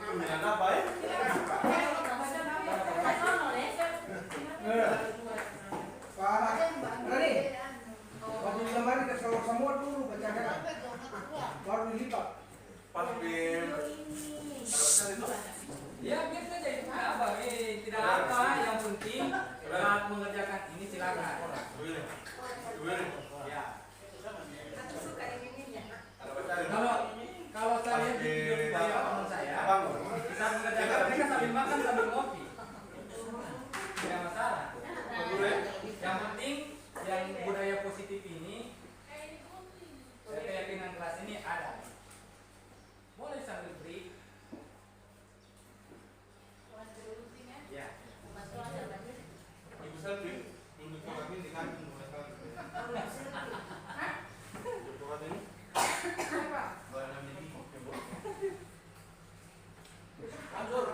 Jangan apa ya? Pak Rani, waktu lemari ke seluruh semua dulu bacakan. Baru dilipat. Pas Bim. Ya biar saja itu apa? Tidak apa. Yang penting saat mengerjakan ini silakan. Ya. Aku suka ininya. Kalau saya lihat di video di bawah teman saya, saat mengerjakan mereka sambil makan sambil ngopi. Tidak masalah. Yang penting yang budaya positif ini, saya keyakinan kelas ini ada. Boleh sambil break. Ya. Ibu Selvi, untuk kami di kaki mulai kali. Untuk ini. Barang ini. Anjur.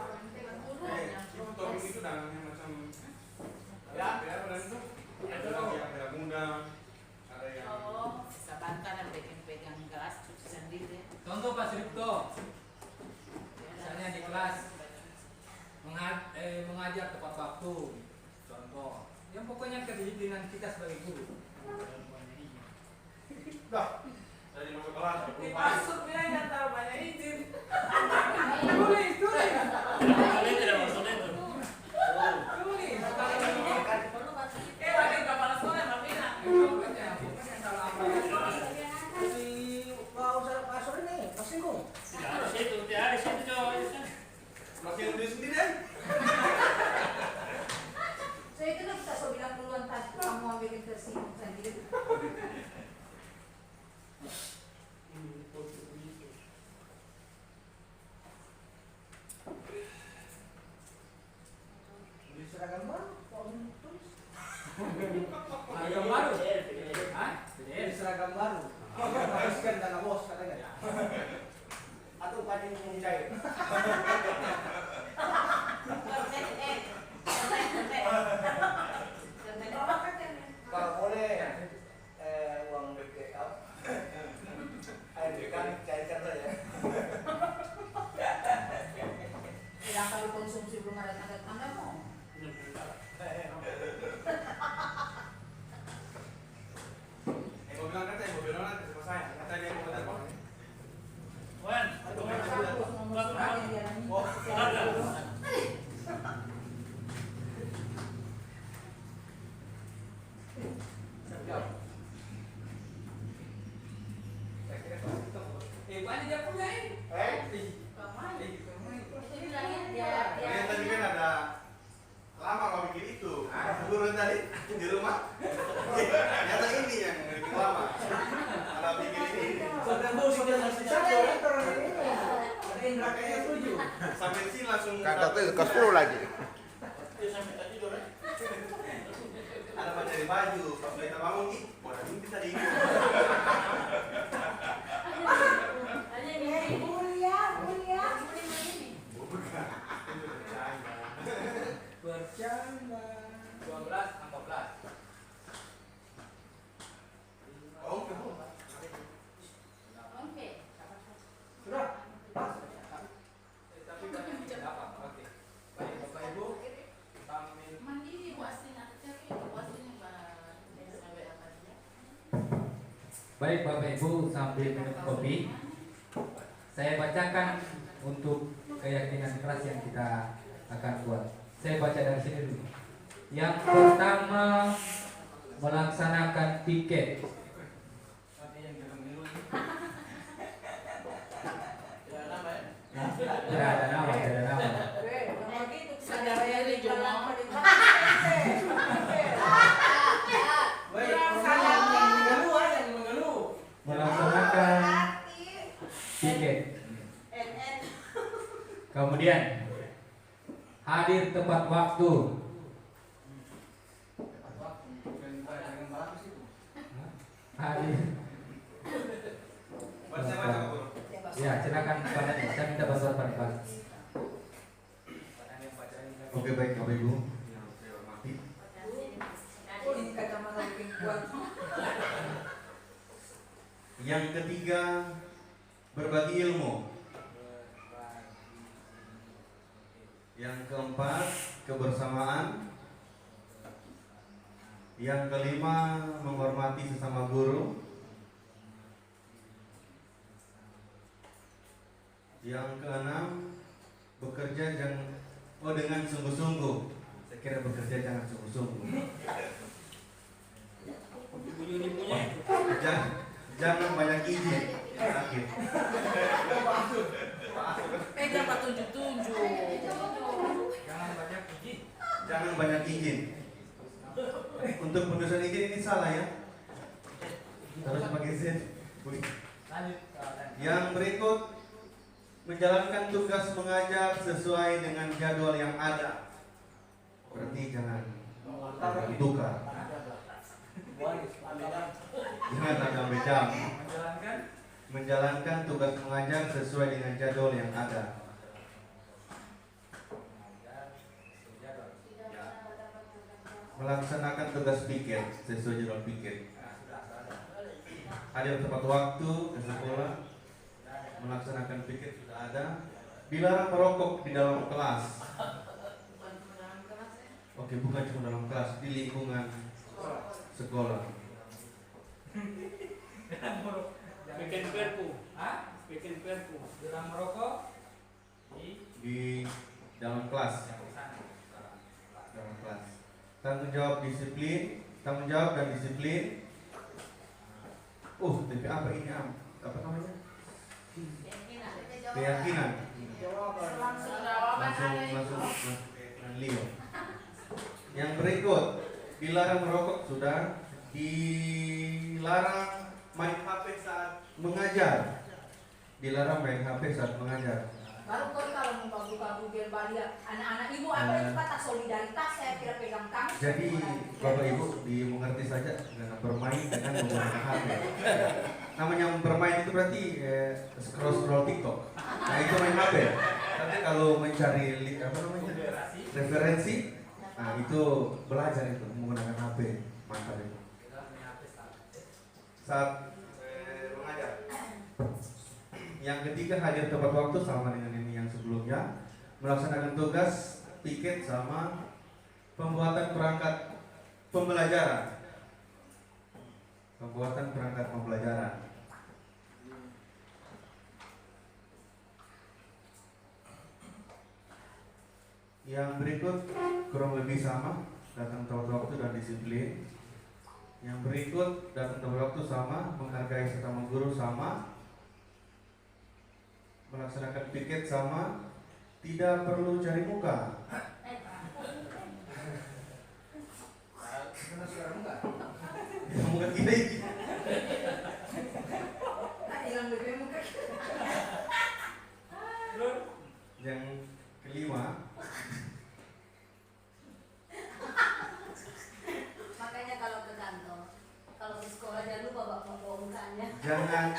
Itu topik itu dan macam ya, ada itu. Ada yang bela muda, ada yang Sabankan yang pegang gelas cuci sendiri. Contoh Pak Sripto, misalnya di kelas mengajar tepat waktu, contoh. Yang pokoknya kedisiplinan kita sebagai guru. dah dari masuk kelas. Masuk bilang nggak tahu banyak izin. Tulis. Tidak maksudnya itu. Tulis. Ada kepala sekolah yang Mafina. Pokoknya salah apa? Si Pak Ustaz Pasor ini, Mas Singgung. Tidak ada situ, tidak ada situ coy. Masih diri sendiri ya? Saya itu kan kita so bilang duluan tadi kamu ambil versi sendiri. langsung Kata tuh ke 10 lagi. ada mencari baju, pas kita bangun nih, mau ada mimpi tadi. Bercanda. 12 14. Oh, Sudah. Tapi banyak tidak apa. Oke. Baik Bapak Ibu, kami Mandiri bu aslinya cari bu aslinya sampai apa dia? Baik Bapak Ibu sambil minum kopi, saya bacakan untuk keyakinan keras yang kita akan buat. Saya baca dari sini dulu. Yang pertama, melaksanakan piket. Tidak ada nama, tidak ada nama. Saudara yang di Jomo. Baik, yang mengeluh aja, yang mengeluh. Melaksanakan piket. Kemudian hadir tepat waktu. Hadir. baca Guru. Ya, silakan Pak Nadi. Saya minta bantuan Pak Nadi. Oke, baik Bapak Ibu yang saya hormati. Ini kacamata bikin kuat. Yang ketiga, berbagi ilmu. Yang keempat, kebersamaan. Yang kelima, menghormati sesama guru. Yang keenam, bekerja dengan sungguh-sungguh. Saya kira bekerja jangan sungguh-sungguh. Jangan banyak izin. Sakit. Pegang pak tunjuk-tunjuk. Jangan banyak izin. Untuk penulisan izin ini salah ya. Harus pakai izin. Yang berikut, menjalankan tugas mengajar sesuai dengan jadwal yang ada. Berarti jangan tukar. Jangan ada beda. Menjalankan tugas mengajar sesuai dengan jadwal yang ada. Melaksanakan tugas piket sesuai jadwal piket. Hadir tepat waktu ke sekolah. Melaksanakan piket sudah ada. Dilarang merokok di dalam kelas. Oke, bukan cuma dalam kelas, di lingkungan sekolah. Bikin perpu. Hah? Bikin perpu. Dilarang merokok Di dalam kelas. Dalam kelas. Tanggung jawab disiplin, tanggung jawab dan disiplin. Tapi apa ini apa namanya? Keyakinan. Langsung keyakinan Leo. Yang berikut, dilarang merokok sudah, dilarang main HP saat mengajar. Dilarang main HP saat mengajar. Baru kau kalau mau buka Google Bali, anak-anak ibu apa itu kata solidaritas, saya kira pegang tangan. Jadi Bapak Ibu dimengerti saja dengan bermain dengan menggunakan HP. Namanya bermain itu berarti scroll TikTok. Nah itu main HP. Tapi kalau mencari apa namanya referensi, nah itu belajar itu menggunakan HP. Mantap itu. Saat mengajar. Yang ketiga, hadir tepat waktu sama dengan ini yang sebelumnya. Melaksanakan tugas piket sama pembuatan perangkat pembelajaran. Pembuatan perangkat pembelajaran. Yang berikut kurang lebih sama, datang tepat waktu dan disiplin. Yang berikut datang tepat waktu sama, menghargai sesama guru sama, melaksanakan piket sama, tidak perlu cari muka. Ya, muka kita ini. Yang Kelima, Makanya kalau ke kantor, kalau ke sekolah jangan lupa bawa mukanya. jangan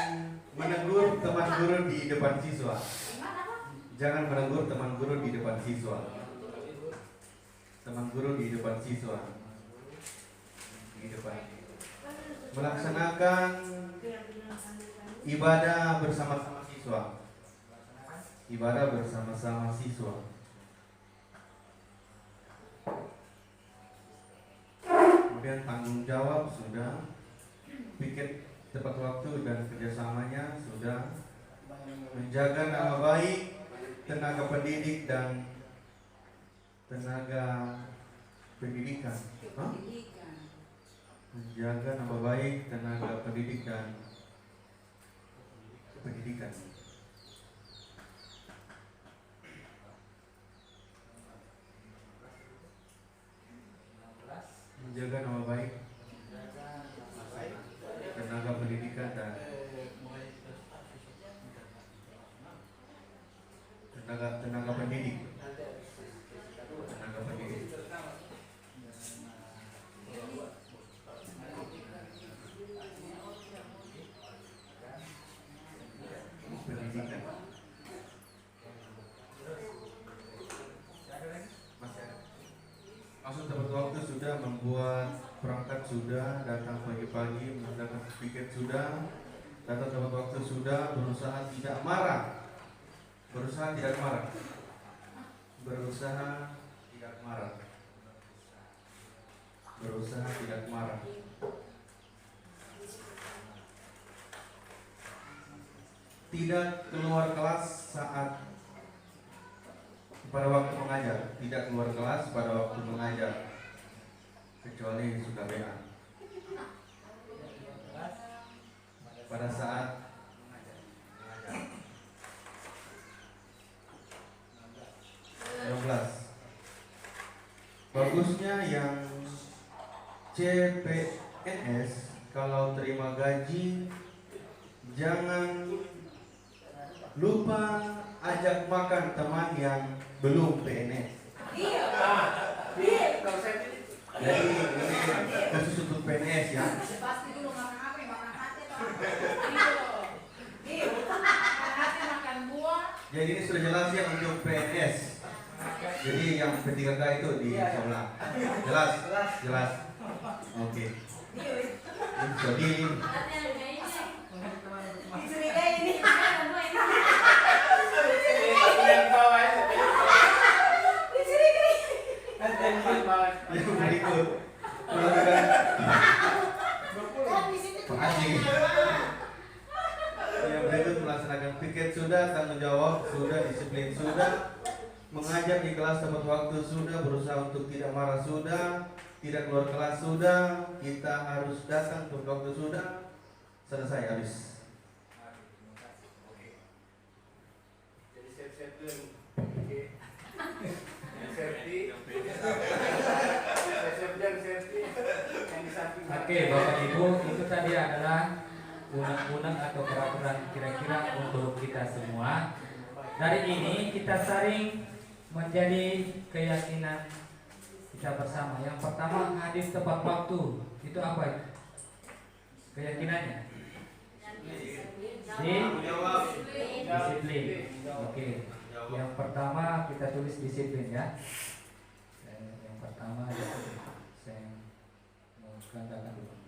menegur teman guru di depan siswa. Gimana Pak? Jangan menegur teman guru di depan siswa. Teman guru di depan siswa. Di depan. Melaksanakan ibadah bersama-sama siswa. Ibadah bersama-sama siswa. Kemudian tanggung jawab sudah, piket tepat waktu dan kerjasamanya sudah, menjaga nama baik tenaga pendidik dan tenaga pendidikan. Hah? Pendidikan. Menjaga nama baik tenaga pendidik dan pendidikan. Menjaga nama baik tenaga pendidikan dan tenaga pendidik. Tenaga pendidik. Pendidikan. Masuk tepat waktu sudah, membuat perangkat sudah, datang pagi-pagi, menggunakan piket sudah, datang tepat waktu sudah, berusaha tidak marah. Berusaha tidak marah. Berusaha tidak marah. Berusaha tidak marah. Tidak keluar kelas saat pada waktu mengajar. Tidak keluar kelas pada waktu mengajar, kecuali suka BA. Pada saat mengajar. 16. Bagusnya yang CPNS kalau terima gaji jangan lupa ajak makan teman yang belum PNS. Jadi ini khusus untuk PNS ya. Pasti dulu makan apa? Makan hati atau apa? Hati makan buah. Jadi ini sudah jelas ya untuk PNS. Jadi yang P3K itu di sebelah. Jelas? Jelas. Oke. Jadi Dicurigai ini. Yang bawah itu. Dicurigai. Yang bawah. yang berikut melakukan Pak Haji. Yang berikut melaksanakan piket sudah, tanggung jawab sudah, disiplin sudah, mengajar di kelas tepat waktu sudah, berusaha untuk tidak marah sudah, tidak keluar kelas sudah, kita harus datang tepat waktu sudah, selesai habis. Jadi siap-siap dulu. Oke. Yang safety. Siap-siap dan safety. Yang di samping. Oke, Bapak Ibu, itu tadi adalah undang-undang atau peraturan kira-kira untuk kita semua. Dari ini kita saring menjadi keyakinan kita bersama. Yang pertama, hadir tepat waktu. Itu apa itu? Keyakinannya? Disiplin. Oke. Yang pertama kita tulis disiplin ya. Yang pertama disiplin. Saya mau gandakan dulu.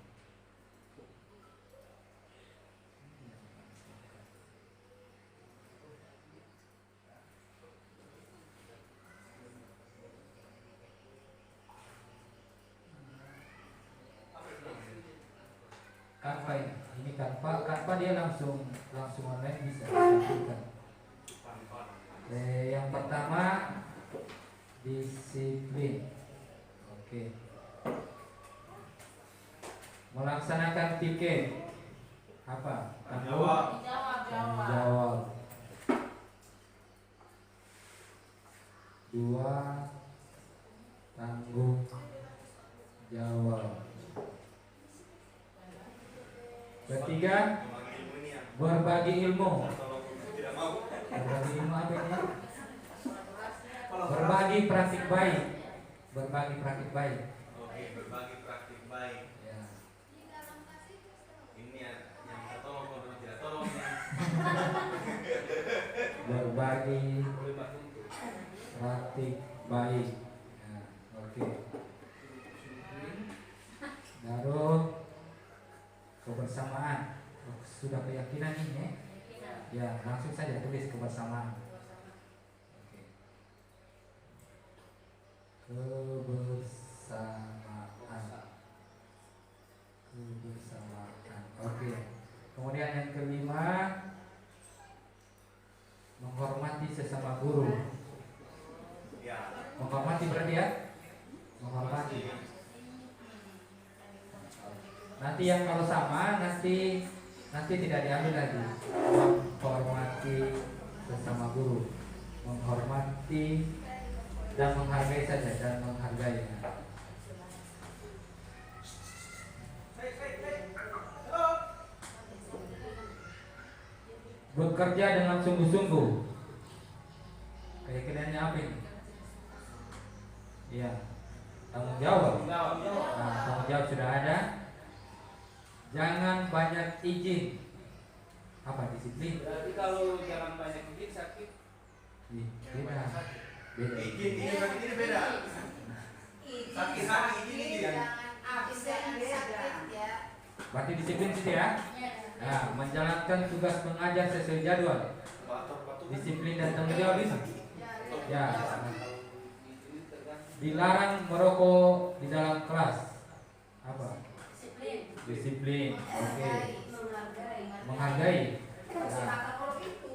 Canva ini Canva dia langsung online bisa disampaikan. Yang pertama disiplin. Oke. Melaksanakan piket apa? Jawab. Tanggung jawab. 2 tanggung jawab. Ketiga, berbagi ilmu. Berbagi ilmu apa ini? berbagi praktik baik. Berbagi praktik baik. Oke, berbagi praktik baik. Ya. Ini yang tertolong kalau tidak tolong ya. Berbagi praktik baik. Ya, oke. Baru kebersamaan. Oh, sudah keyakinan ini ya? Ya, langsung saja tulis kebersamaan. Oke. Kebersamaan. Oke. Kemudian yang kelima, menghormati sesama guru. Ya. Menghormati berarti ya? Menghormati. Nanti yang kalau sama nanti tidak diambil lagi. Menghormati sesama guru, menghormati dan menghargai saja dan menghargai. Bekerja dengan sungguh-sungguh. Keyakinannya apa ini? Iya. Tanggung jawab. Nah, tanggung jawab sudah ada. Jangan banyak izin. Apa disiplin? Berarti kalau jangan banyak izin sakit. Beda. Beda. Izin ini berarti ini beda. Sakit ini ya. Berarti disiplin situ ya. Nah, menjalankan tugas mengajar sesuai jadwal. Disiplin dan tanggung jawab ini. Ya. Dilarang merokok di dalam kelas. Apa? Disiplin. Oke. Menghargai.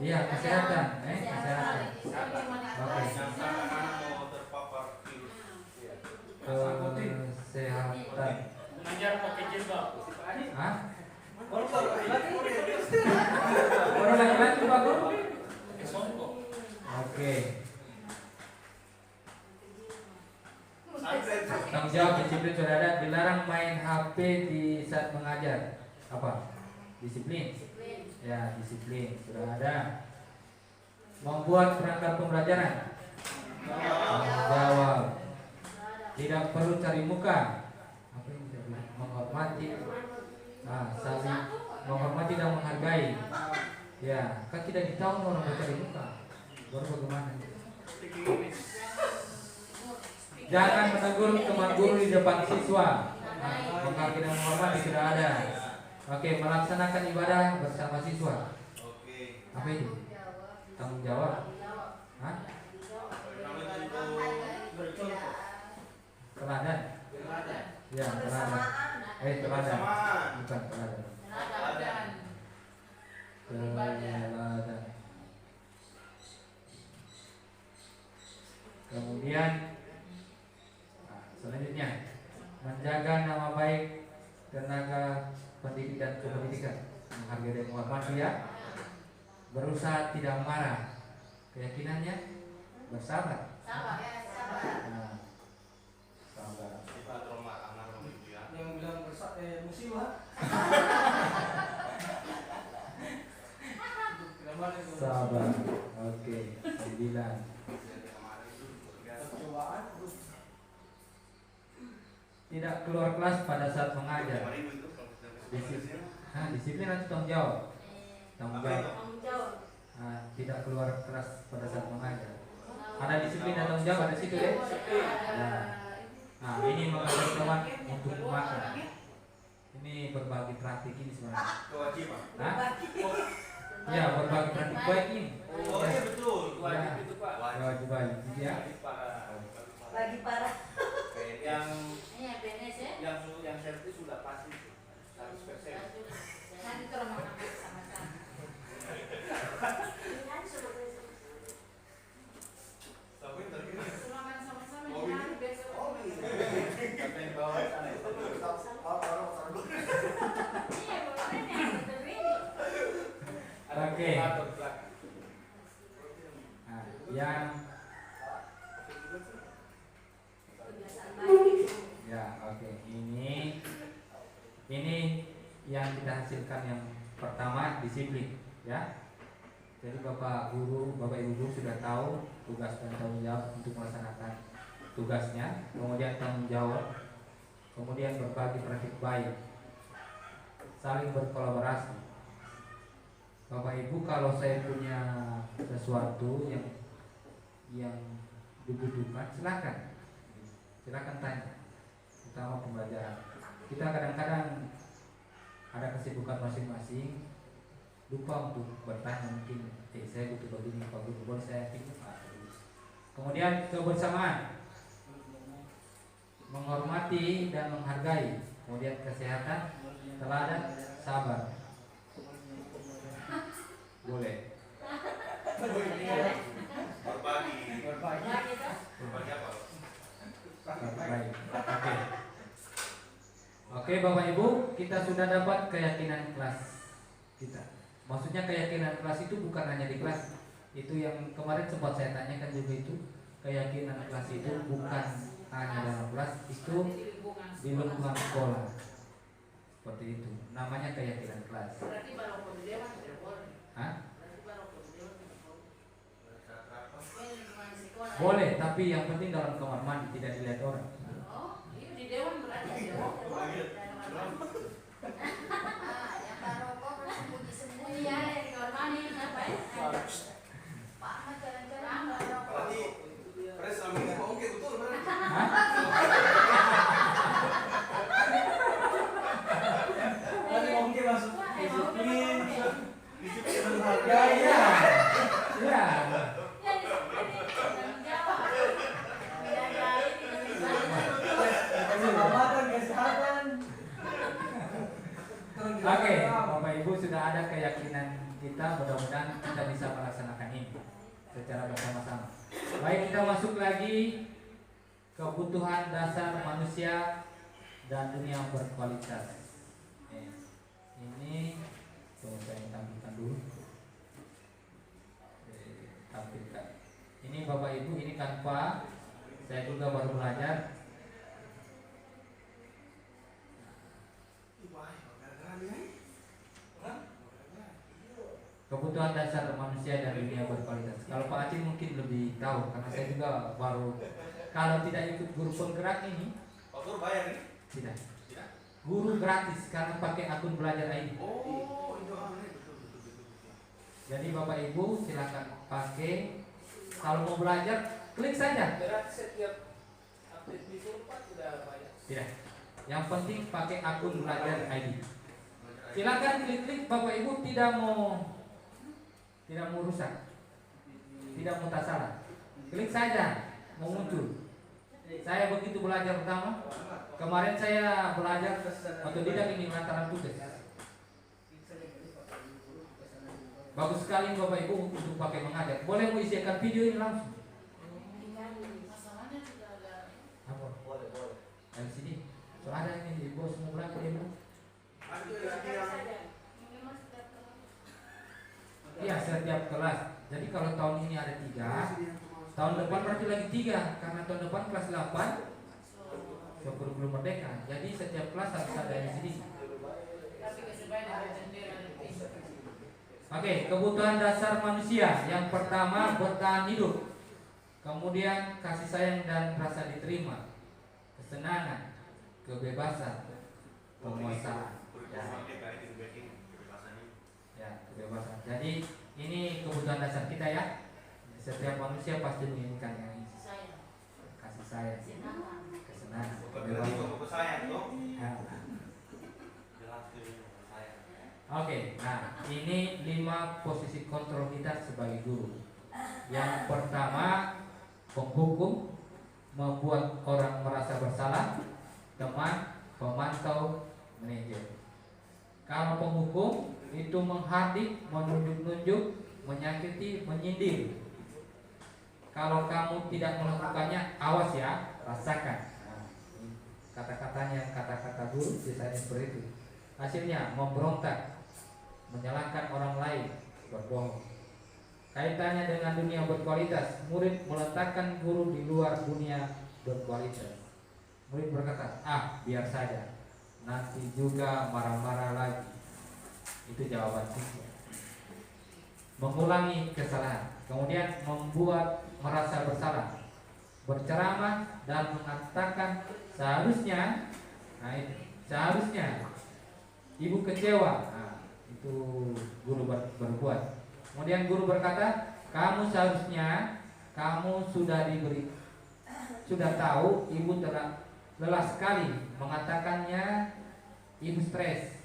Iya, kesehatan. Kesehatan. Oke. Mau terpapar virus. Kesehatan. Mengajar pakai jilbab. Hah? Orang laki-laki Pak Guru? Pakai songkok. Oke. Tanggung jawab disiplin sudah ada. Dilarang main HP di saat mengajar. Apa? Disiplin. Ya, disiplin sudah ada. Membuat perangkat pembelajaran. Tanggung jawab. Tidak perlu cari muka. Apa yang kita bilang? Menghormati. Saling menghormati dan menghargai. Ya, kan tidak ditahu orang bercari muka. Baru bagaimana? Jangan menegur teman guru di depan siswa. Menghargai dan menghormati sudah ada. Oke, melaksanakan ibadah bersama siswa. Oke. Apa itu? Tanggung jawab. Hah? Teladan. Ya, teladan. Teladan. Bukan teladan. Teladan. Kemudian selanjutnya menjaga nama baik tenaga pendidik dan kependidikan, menghargai dan menghormati ya, berusaha tidak marah, keyakinannya bersabar. Nah, sabar. Yang bilang musibah. Sabar. Oke, 9. Percobaan. Tidak keluar kelas pada saat mengajar. Disiplin. Disiplin nanti tanggung jawab. Tanggung jawab. Tidak keluar kelas pada saat mengajar. Ada disiplin dan tanggung jawab ada situ ya. Nah, ini mengajar teman untuk makan. Ini berbagi praktik ini sebenarnya. Kewajiban. Ya, berbagi praktik baik ini. Oh iya betul. Ya, Itu Pak. kewajiban ya. Lagi parah. Yang Ini yang servis sudah pasti 100%. nanti kalau makan sama-sama. Kalau makan sama-sama jangan besok. Sampai di bawah sana itu. Iya, boleh ini. Oke. Atur belakang. Nah, yang ya, oke. Ini yang kita hasilkan yang pertama disiplin, ya. Jadi Bapak Guru, Bapak Ibu Guru sudah tahu tugas dan tanggung jawab untuk melaksanakan tugasnya, kemudian tanggung jawab, kemudian berbagi praktik baik, saling berkolaborasi. Bapak Ibu, kalau saya punya sesuatu yang dibutuhkan, silakan tanya, terutama pembelajaran. Kita kadang-kadang ada kesibukan masing-masing, lupa untuk bertanya, mungkin saya butuh begini, Pak Guru boleh saya pinjam? Kemudian kebersamaan, menghormati dan menghargai, kemudian kesehatan, teladan, sabar. Boleh. Berbagi. Berbagi apa? Baik. Oke, Bapak Ibu, kita sudah dapat keyakinan kelas kita. Maksudnya keyakinan kelas itu bukan hanya di kelas. Itu yang kemarin sempat saya tanyakan juga itu. Keyakinan kelas itu bukan hanya dalam kelas, itu di lingkungan sekolah. Seperti itu. Namanya keyakinan kelas. Berarti barang dewan tidak boleh. Hah? Berarti barang dewan tidak boleh. Ini lingkungan sekolah. Boleh, tapi yang penting dalam kamar mandi, tidak dilihat orang. Oh, iya di dewan berarti dewan. Yang barokah bersembunyi-sembunyi. Iya, di kamar mandi ngapain? Pak Ahmad jalan-jalan barokah. Berarti Pres selama ini oke betul berarti. Tadi mungkin masuk disiplin, Disiplin. menghargai. Ya. Ya, tanggung jawab. Menjaga ini. Keselamatan, kesehatan. Oke, Bapak Ibu sudah ada keyakinan kita, mudah-mudahan kita bisa melaksanakan ini secara bersama-sama. Baik, kita masuk lagi kebutuhan dasar manusia dan dunia berkualitas. Ini tunggu saya tampilkan dulu. Tampilkan. Ini Bapak Ibu, ini tanpa saya juga baru belajar. Kebutuhan dasar manusia dan dunia berkualitas. Kalau Pak Aceh mungkin lebih tahu karena saya juga baru. Kalau tidak ikut guru penggerak ini, Pak Guru bayar nih? tidak. Tidak. Guru gratis karena pakai akun belajar ID. Oh, itu betul. Jadi Bapak Ibu silakan pakai. Kalau mau belajar, klik saja. Berarti setiap update di Unpad sudah banyak. Tidak. Yang penting pakai akun belajar ID. Silakan klik-klik, Bapak Ibu tidak mau rusak, tidak mau tak salah. Klik saja, mau muncul. Saya begitu belajar pertama. Kemarin saya belajar otodidak ini lantaran tugas. Bagus sekali Bapak Ibu untuk pakai mengajar. Boleh mau isikan video ini langsung. Masalahnya sudah ada. Apa? Boleh. LCD. So ada ini di bos mau berapa dia mau? Iya, setiap kelas. Jadi kalau tahun ini ada 3, tahun depan berarti lagi 3 karena tahun depan kelas 8 kurikulum merdeka. Jadi setiap kelas harus ada LCD. Tapi kesebayan ada jendela dan pintu. Oke, kebutuhan dasar manusia. Yang pertama bertahan hidup. Kemudian kasih sayang dan rasa diterima. Kesenangan, kebebasan, penguasaan. Ya, kebebasan. Jadi ini kebutuhan dasar kita ya. Setiap manusia pasti menginginkan yang ini. Kasih sayang, kesenangan, kebebasan. Ya. Oke, nah ini 5 posisi kontrol kita sebagai guru. Yang pertama penghukum, membuat orang merasa bersalah, teman, pemantau, manajer. Kalau penghukum itu menghardik, menunjuk-nunjuk, menyakiti, menyindir. Kalau kamu tidak melakukannya, awas ya, rasakan. Nah, kata-katanya kata-kata guru biasanya seperti itu. Hasilnya memberontak, menyalahkan orang lain, berbohong. Kaitannya dengan dunia berkualitas, murid meletakkan guru di luar dunia berkualitas. Murid berkata, biar saja, nanti juga marah-marah lagi. Itu jawaban siswa. mengulangi kesalahan, kemudian membuat merasa bersalah, berceramah dan mengatakan seharusnya, seharusnya ibu kecewa. Nah, itu guru berbuat. Kemudian guru berkata, kamu seharusnya, kamu sudah tahu ibu telah lelah sekali, mengatakannya ibu stres,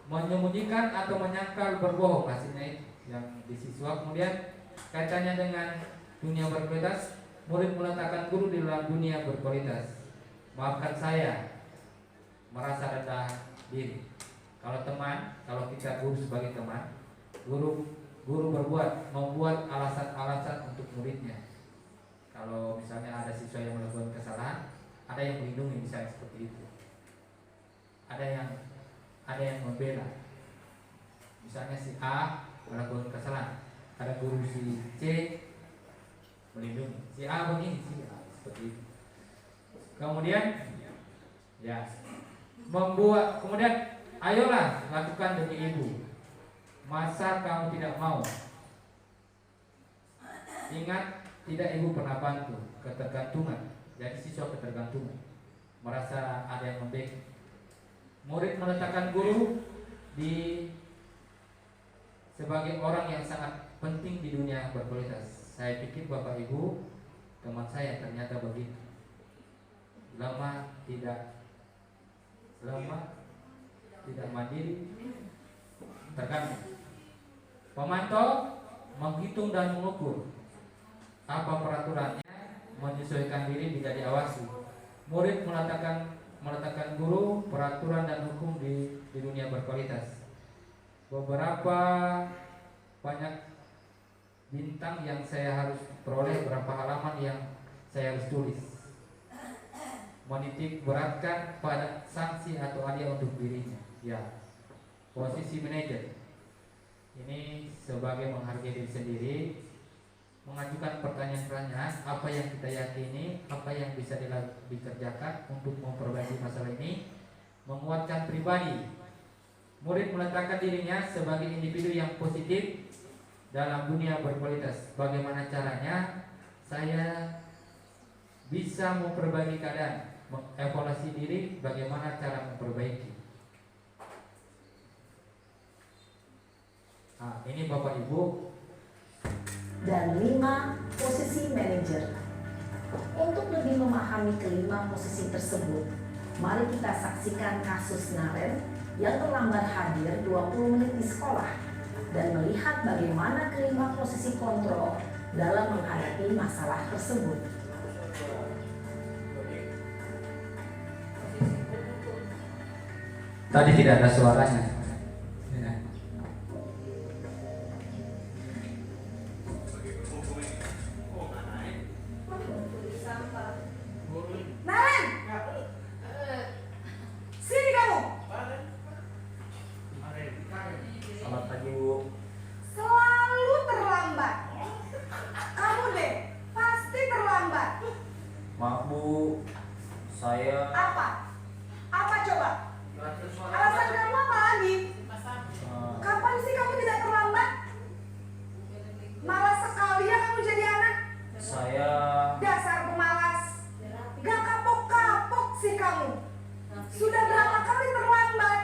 menyembunyikan atau menyangkal, berbohong, hasilnya itu yang di siswa. Kemudian kaitannya dengan dunia berkualitas, murid meletakkan guru di dalam dunia berkualitas. Maafkan saya, merasa rendah diri. Kalau teman, kalau kita guru sebagai teman, guru membuat alasan-alasan untuk muridnya. Kalau misalnya ada siswa yang melakukan kesalahan, ada yang melindungi, misalnya seperti itu. Ada yang membela. Misalnya si A melakukan kesalahan, ada guru si C melindungi. Si A begini, si A seperti itu. Kemudian kemudian ayolah lakukan demi ibu. Masa kamu tidak mau? Ingat, tidak ibu pernah bantu. Ketergantungan. Jadi siswa ketergantungan, merasa ada yang membackup. Murid meletakkan guru sebagai orang yang sangat penting di dunia berkualitas. Saya pikir Bapak Ibu, teman saya ternyata begitu. Lama tidak mandiri, tergantung. Pemantau menghitung dan mengukur apa peraturannya, menyesuaikan diri bila diawasi. Murid meletakkan guru, peraturan dan hukum di dunia berkualitas. Beberapa banyak bintang yang saya harus peroleh, berapa halaman yang saya harus tulis. Menitik beratkan pada sanksi atau hadiah untuk dirinya. Ya, posisi manajer ini sebagai menghargai diri sendiri, mengajukan pertanyaan-pertanyaan apa yang kita yakini, apa yang bisa dikerjakan untuk memperbaiki masalah ini, menguatkan pribadi. Murid meletakkan dirinya sebagai individu yang positif dalam dunia berkualitas. Bagaimana caranya saya bisa memperbaiki keadaan, mengevaluasi diri, bagaimana cara memperbaiki. Nah, ini Bapak Ibu. Dan 5, posisi manajer. Untuk lebih memahami kelima posisi tersebut, mari kita saksikan kasus Naren yang terlambat hadir 20 menit di sekolah dan melihat bagaimana kelima posisi kontrol dalam menghadapi masalah tersebut. Tadi tidak ada suaranya. Ya. Naren, sini kamu. Selamat pagi, Bu. Selalu terlambat. Kamu deh, pasti terlambat. Maaf, Bu. Saya Apa? Apa coba? Alasan kamu apa lagi? Kapan sih kamu tidak terlambat? Malas sekali ya kamu jadi anak. saya Dasar pemalas. Gak kapok-kapok sih kamu. Sudah berapa kali terlambat?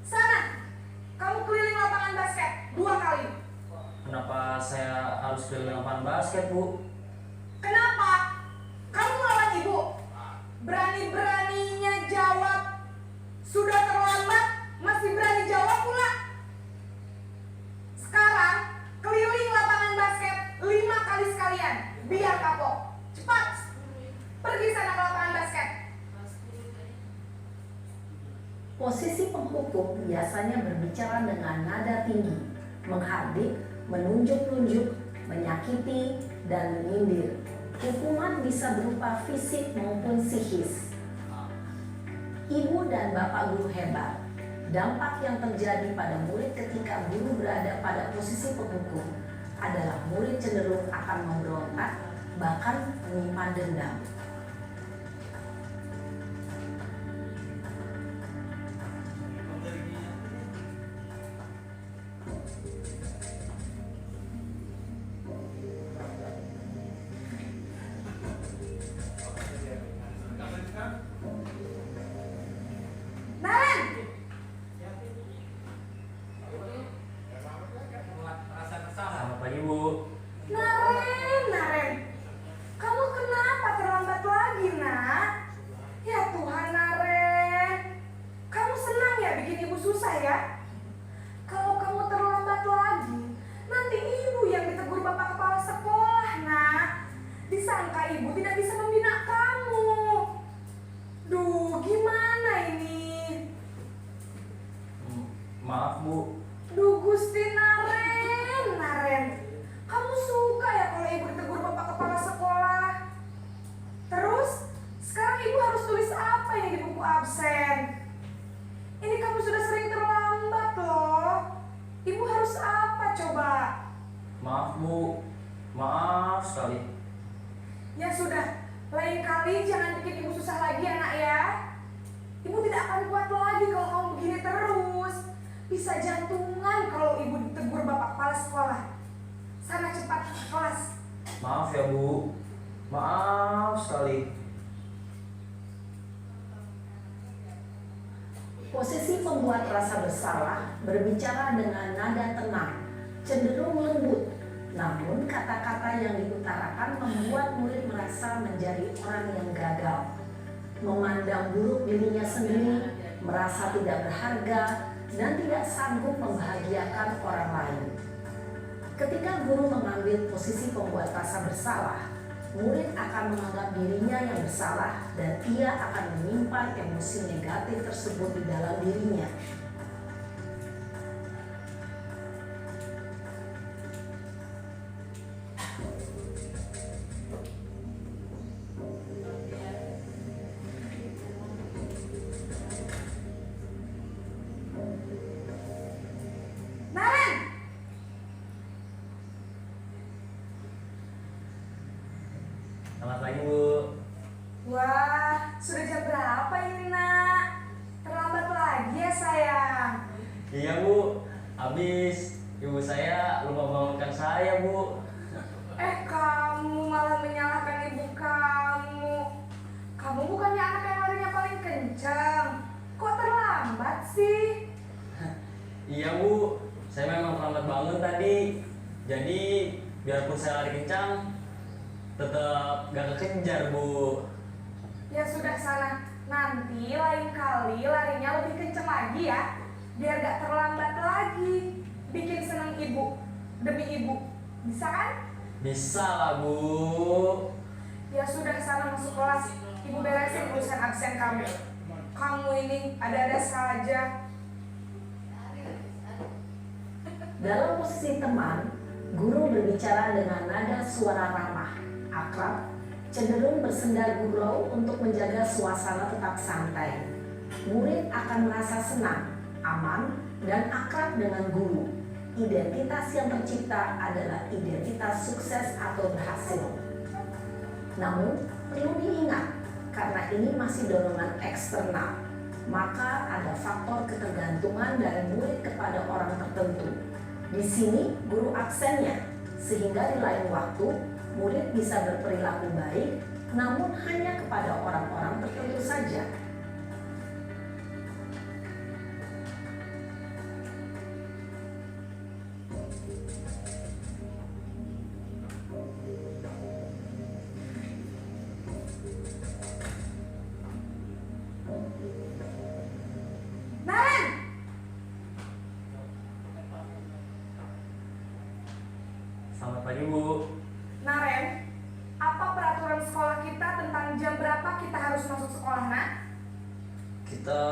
Sana, kamu keliling lapangan basket 2 kali. kenapa saya harus keliling lapangan basket, Bu? Kenapa? Kamu melawan ibu. Berani-beraninya jawab. Sudah terlambat, masih berani jawab pula. Sekarang, keliling lapangan basket 5 kali sekalian. Biar kapok. Cepat. Pergi sana ke lapangan basket. Posisi penghukum biasanya berbicara dengan nada tinggi, menghardik, menunjuk-nunjuk, menyakiti, dan menyindir. Hukuman bisa berupa fisik maupun psikis. Ibu dan bapak guru hebat. Dampak yang terjadi pada murid ketika guru berada pada posisi penghukum adalah murid cenderung akan memberontak, bahkan menyimpan dendam. sekali. Ya sudah, lain kali jangan bikin ibu susah lagi ya nak ya. Ibu tidak akan kuat lagi kalau kamu begini terus. Bisa jantungan kalau ibu ditegur bapak kepala sekolah. Sana cepat ke kelas. Maaf ya Bu, maaf sekali. Posisi pembuat rasa bersalah berbicara dengan nada tenang, cenderung lembut. Namun kata-kata yang diutarakan membuat murid merasa menjadi orang yang gagal, memandang buruk dirinya sendiri, merasa tidak berharga, dan tidak sanggup membahagiakan orang lain. Ketika guru mengambil posisi pembuat rasa bersalah, murid akan menganggap dirinya yang bersalah dan ia akan menyimpan emosi negatif tersebut di dalam dirinya. Naren, Selamat pagi Bu. wah sudah jam berapa ini nak? Terlambat lagi ya sayang. Iya Bu, habis ibu saya lupa bangunkan saya Bu. Kamu malah menyalahkan ibu kamu. Kamu bukannya anak yang larinya paling kencang. Kok terlambat sih? Iya Bu, saya memang terlambat bangun tadi. Jadi biarpun saya lari kencang, tetap gak kekejar Bu. Ya sudah sana. Nanti lain kali larinya lebih kencang lagi ya. Biar gak terlambat lagi. Bikin senang ibu. Demi ibu. Bisa kan? Bisa lah Bu. Ya sudah sana masuk kelas. Ibu beresin urusan absen kamu. Kamu ini ada-ada saja. Dalam posisi teman, guru berbicara dengan nada suara ramah, akrab, cenderung bersenda gurau untuk menjaga suasana tetap santai. Murid akan merasa senang, aman, dan akrab dengan guru. Identitas yang tercipta adalah identitas sukses atau berhasil. Namun, perlu diingat, karena ini masih dorongan eksternal, maka ada faktor ketergantungan dari murid kepada orang tertentu. Di sini guru absennya, sehingga di lain waktu murid bisa berperilaku baik, namun hanya kepada orang-orang tertentu saja. Naren! Selamat pagi Bu. Naren, apa peraturan sekolah kita tentang jam berapa kita harus masuk sekolah, nak? Kita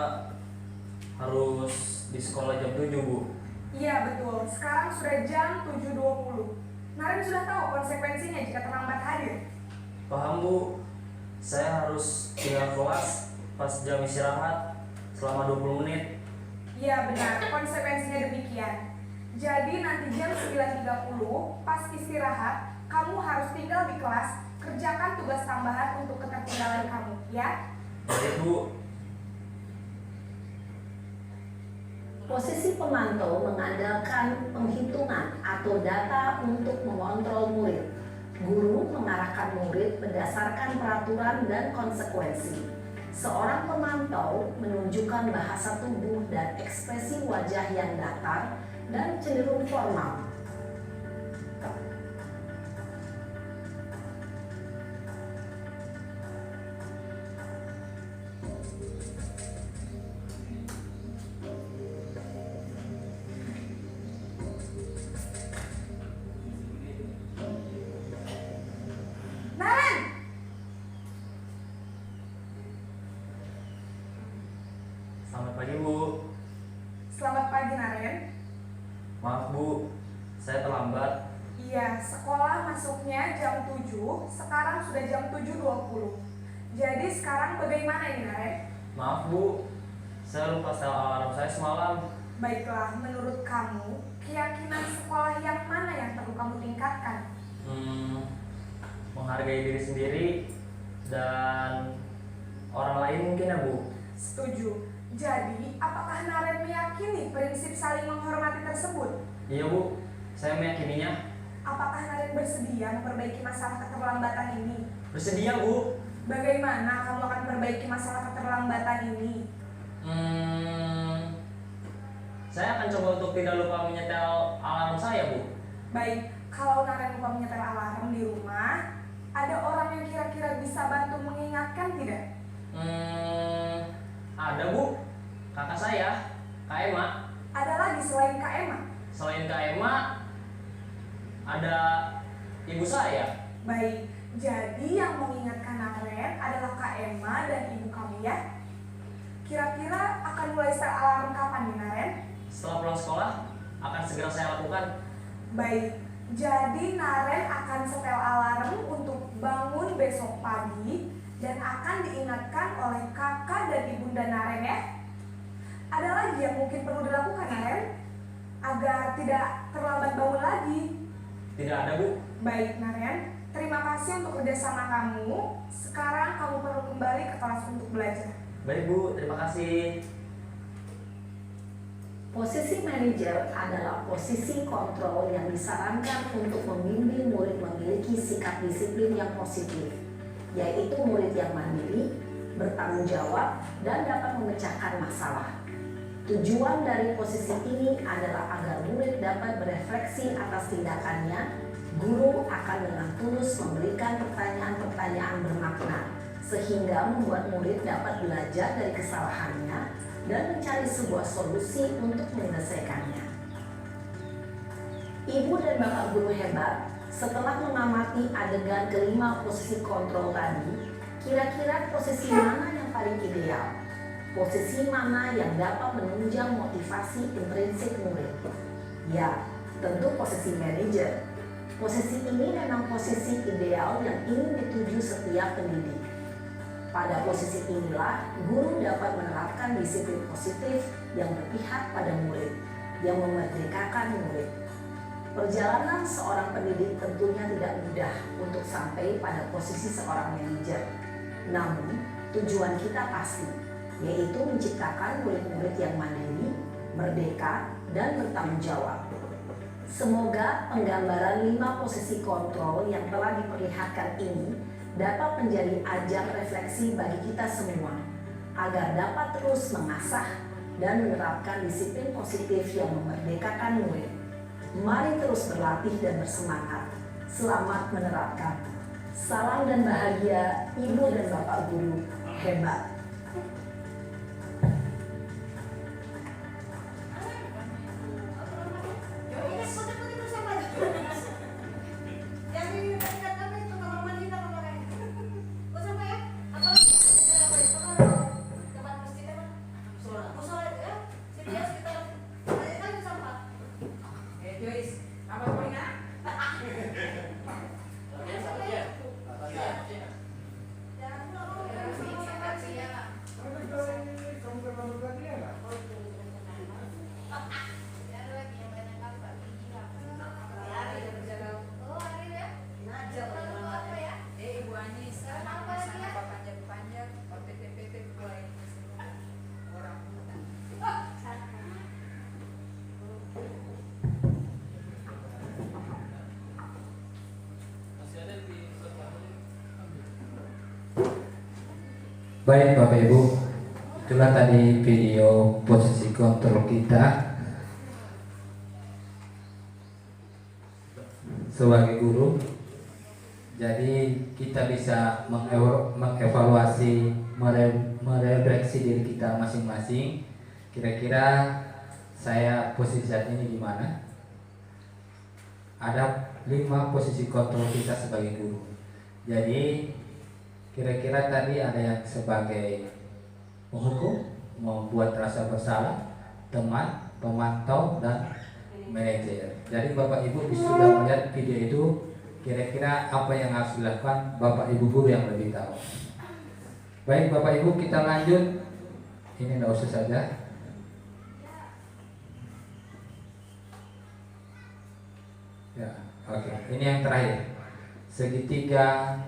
harus di sekolah jam 7 Bu. Iya betul, sekarang sudah jam 7.20. Naren sudah tahu konsekuensinya jika terlambat hadir. Paham Bu, saya harus tinggal kelas pas jam istirahat selama 20 menit. Iya benar, konsekuensinya demikian. Jadi nanti jam 9.30 pas istirahat, kamu harus tinggal di kelas, kerjakan tugas tambahan untuk ketertinggalan kamu, ya? Baik Bu. Posisi pemantau mengandalkan penghitungan atau data untuk mengontrol murid. Guru mengarahkan murid berdasarkan peraturan dan konsekuensi. Seorang pemantau menunjukkan bahasa tubuh dan ekspresi wajah yang datar dan cenderung formal. Naren! Selamat pagi Bu. Selamat pagi Naren. Maaf Bu, saya terlambat. Iya, sekolah masuknya jam 7, sekarang sudah jam 7.20. Jadi sekarang bagaimana ini Naren? Maaf Bu, saya lupa setel alarm saya semalam. Baiklah, menurut kamu, keyakinan sekolah yang mana yang perlu kamu tingkatkan? menghargai diri sendiri dan orang lain mungkin ya Bu. Setuju. Jadi, apakah Naren meyakini prinsip saling menghormati tersebut? Iya Bu, saya meyakininya. Apakah Naren bersedia memperbaiki masalah keterlambatan ini? Bersedia Bu. Bagaimana kamu akan memperbaiki masalah keterlambatan ini? Saya akan coba untuk tidak lupa menyetel alarm saya Bu. Baik, kalau Naren lupa menyetel alarm di rumah, ada orang yang kira-kira bisa bantu mengingatkan tidak? Ada Bu, kakak saya, Kak Emma. Ada lagi selain Kak Emma? Selain Kak Emma, ada ibu saya. Baik, jadi yang mengingatkan Naren adalah Kak Emma dan ibu kamu ya? Kira-kira akan mulai setel alarm kapan nih Naren? Setelah pulang sekolah, akan segera saya lakukan. Baik, jadi Naren akan setel alarm untuk bangun besok pagi dan akan diingatkan oleh kakak dan ibunda Naren ya. Ada lagi yang mungkin perlu dilakukan Naren agar tidak terlambat bangun lagi? Tidak ada Bu. Baik Naren, terima kasih untuk kerjasama kamu. Sekarang kamu perlu kembali ke kelas untuk belajar. Baik Bu, terima kasih. Posisi manajer adalah posisi kontrol yang disarankan untuk membimbing murid memiliki sikap disiplin yang positif, yaitu murid yang mandiri, bertanggung jawab, dan dapat memecahkan masalah. Tujuan dari posisi ini adalah agar murid dapat berefleksi atas tindakannya. Guru akan dengan tulus memberikan pertanyaan-pertanyaan bermakna, sehingga membuat murid dapat belajar dari kesalahannya dan mencari sebuah solusi untuk menyelesaikannya. Ibu dan Bapak guru hebat, setelah mengamati adegan kelima posisi kontrol tadi, kira-kira posisi mana yang paling ideal? Posisi mana yang dapat menunjang motivasi intrinsik murid? Ya, tentu posisi manajer. Posisi ini memang posisi ideal yang ingin dituju setiap pendidik. Pada posisi inilah, guru dapat menerapkan disiplin positif yang berpihak pada murid, yang memerdekakan murid. Perjalanan seorang pendidik tentunya tidak mudah untuk sampai pada posisi seorang manajer. Namun, tujuan kita pasti, yaitu menciptakan murid-murid yang mandiri, merdeka, dan bertanggung jawab. Semoga penggambaran 5 posisi kontrol yang telah diperlihatkan ini dapat menjadi ajang refleksi bagi kita semua, agar dapat terus mengasah dan menerapkan disiplin positif yang memerdekakan murid. Mari terus berlatih dan bersemangat. Selamat menerapkan. Salam dan bahagia, Ibu dan Bapak guru hebat. Baik Bapak Ibu, itulah tadi video posisi kontrol kita sebagai guru. Jadi kita bisa mengevaluasi, merefleksi diri kita masing-masing. Kira-kira saya posisi saat ini di mana? Ada 5 posisi kontrol kita sebagai guru. Jadi kira-kira tadi ada yang sebagai penghukum, membuat rasa bersalah, teman, pemantau, dan manajer. Jadi Bapak Ibu sudah melihat video itu, kira-kira apa yang harus dilakukan Bapak Ibu guru yang lebih tahu. Baik Bapak Ibu, kita lanjut. Ini tidak usah saja. Ya, oke. Ini yang terakhir. segitiga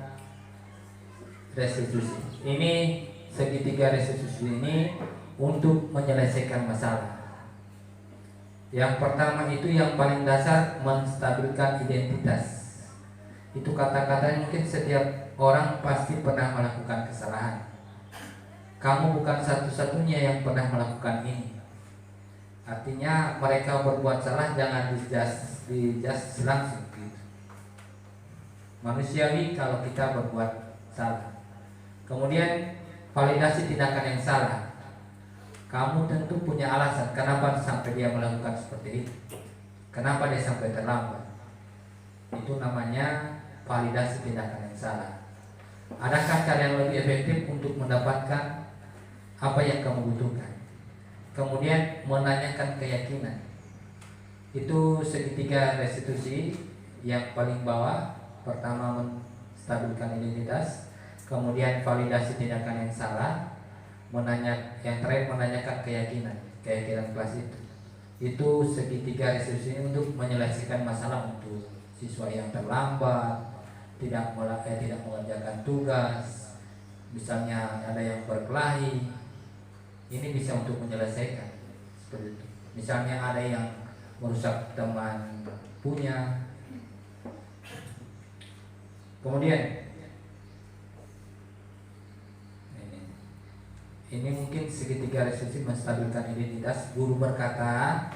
restitusi. Ini segitiga restitusi ini untuk menyelesaikan masalah. Yang pertama itu yang paling dasar, menstabilkan identitas. Itu kata-katanya mungkin setiap orang pasti pernah melakukan kesalahan. Kamu bukan satu-satunya yang pernah melakukan ini. Artinya mereka berbuat salah jangan dijudge langsung gitu. Manusiawi kalau kita berbuat salah. Kemudian validasi tindakan yang salah. Kamu tentu punya alasan kenapa sampai dia melakukan seperti itu. Kenapa dia sampai terlambat. Itu namanya validasi tindakan yang salah. Adakah cara yang lebih efektif untuk mendapatkan apa yang kamu butuhkan? Kemudian menanyakan keyakinan. Itu segitiga restitusi yang paling bawah. Pertama menstabilkan identitas, kemudian validasi tindakan yang salah, yang terakhir menanyakan keyakinan kelas itu. Itu segitiga restitusi untuk menyelesaikan masalah untuk siswa yang terlambat, tidak mengerjakan tugas, misalnya ada yang berkelahi. Ini bisa untuk menyelesaikan seperti itu. Misalnya ada yang merusak teman punya. Kemudian ini mungkin segitiga restitusi menstabilkan identitas. Guru berkata,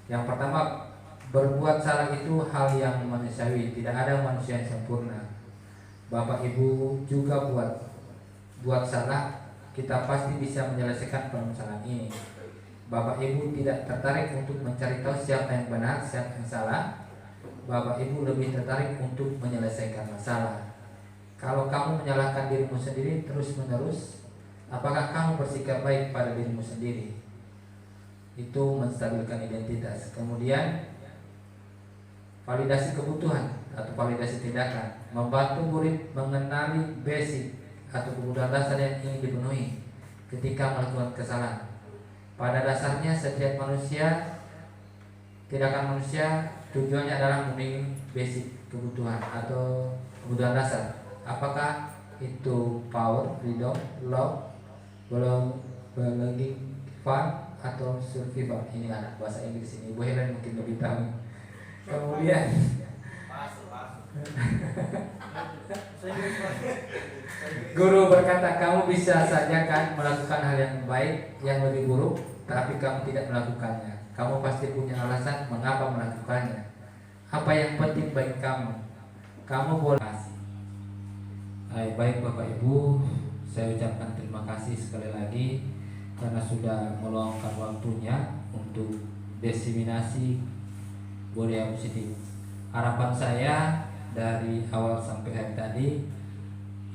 yang pertama, berbuat salah itu hal yang manusiawi, tidak ada manusia yang sempurna. Bapak Ibu juga buat salah, kita pasti bisa menyelesaikan permasalahan ini. Bapak Ibu tidak tertarik untuk mencari tahu siapa yang benar, siapa yang salah. Bapak Ibu lebih tertarik untuk menyelesaikan masalah. Kalau kamu menyalahkan dirimu sendiri terus-menerus, apakah kamu bersikap baik pada dirimu sendiri? Itu menstabilkan identitas. Kemudian validasi kebutuhan atau validasi tindakan, membantu murid mengenali basic atau kebutuhan dasar yang ingin dipenuhi ketika melakukan kesalahan. Pada dasarnya setiap manusia, tindakan manusia tujuannya adalah memenuhi basic kebutuhan atau kebutuhan dasar. Apakah itu power, freedom, love, belonging, fun, atau survival? Ini anak bahasa Inggris ini, Bu Helen mungkin lebih tahu. Kemudian guru berkata, kamu bisa saja kan melakukan hal yang baik, yang lebih buruk, tapi kamu tidak melakukannya. Kamu pasti punya alasan mengapa melakukannya. Apa yang penting bagi kamu? Kamu boleh kasih. Baik Bapak Ibu, saya ucapkan terima kasih sekali lagi karena sudah meluangkan waktunya untuk diseminasi budaya positif. Harapan saya dari awal sampai akhir tadi,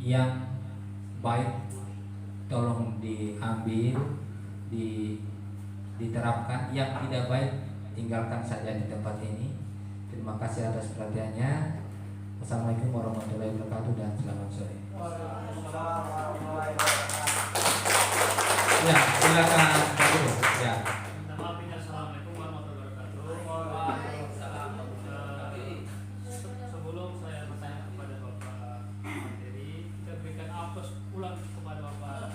yang baik tolong diambil, diterapkan, yang tidak baik tinggalkan saja di tempat ini. Terima kasih atas perhatiannya. Assalamualaikum warahmatullahi wabarakatuh dan selamat sore. Ya, silakan Pak Guru. Ya. Assalamualaikum warahmatullahi wabarakatuh. Sebelum saya bertanya kepada Bapak materi, kita berikan aplaus ulang kepada Bapak.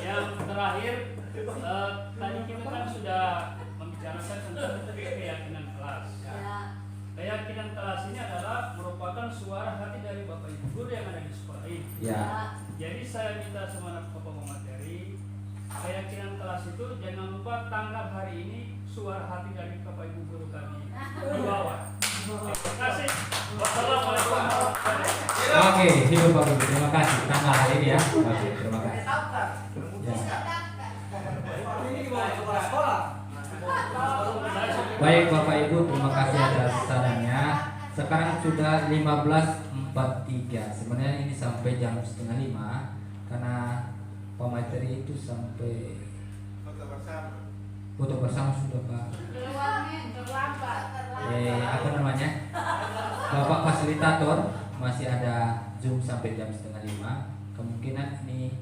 Yang terakhir, tadi kita kan sudah membicarakan tentang keyakinan kelas. Keyakinan kelas ini adalah merupakan suara hati dari Bapak Ibu guru yang ada di sekolah ini. Ya. Jadi saya minta sama Bapak materi, keyakinan kelas itu jangan lupa tanggal hari ini suara hati dari Bapak Ibu guru kami di bawah. Terima kasih. Wassalamualaikum warahmatullahi wabarakatuh. Oke, hidup Pak Guru. Terima kasih. Tanggal hari ini ya. Oke, terima kasih. Ya. Baik Bapak Ibu, terima kasih atas sarannya. Sekarang sudah 15.43. Sebenarnya ini sampai jam 4:30 karena pemateri itu sampai foto bersama sudah Pak. Apa namanya? Bapak fasilitator masih ada Zoom sampai jam 4:30. Kemungkinan ini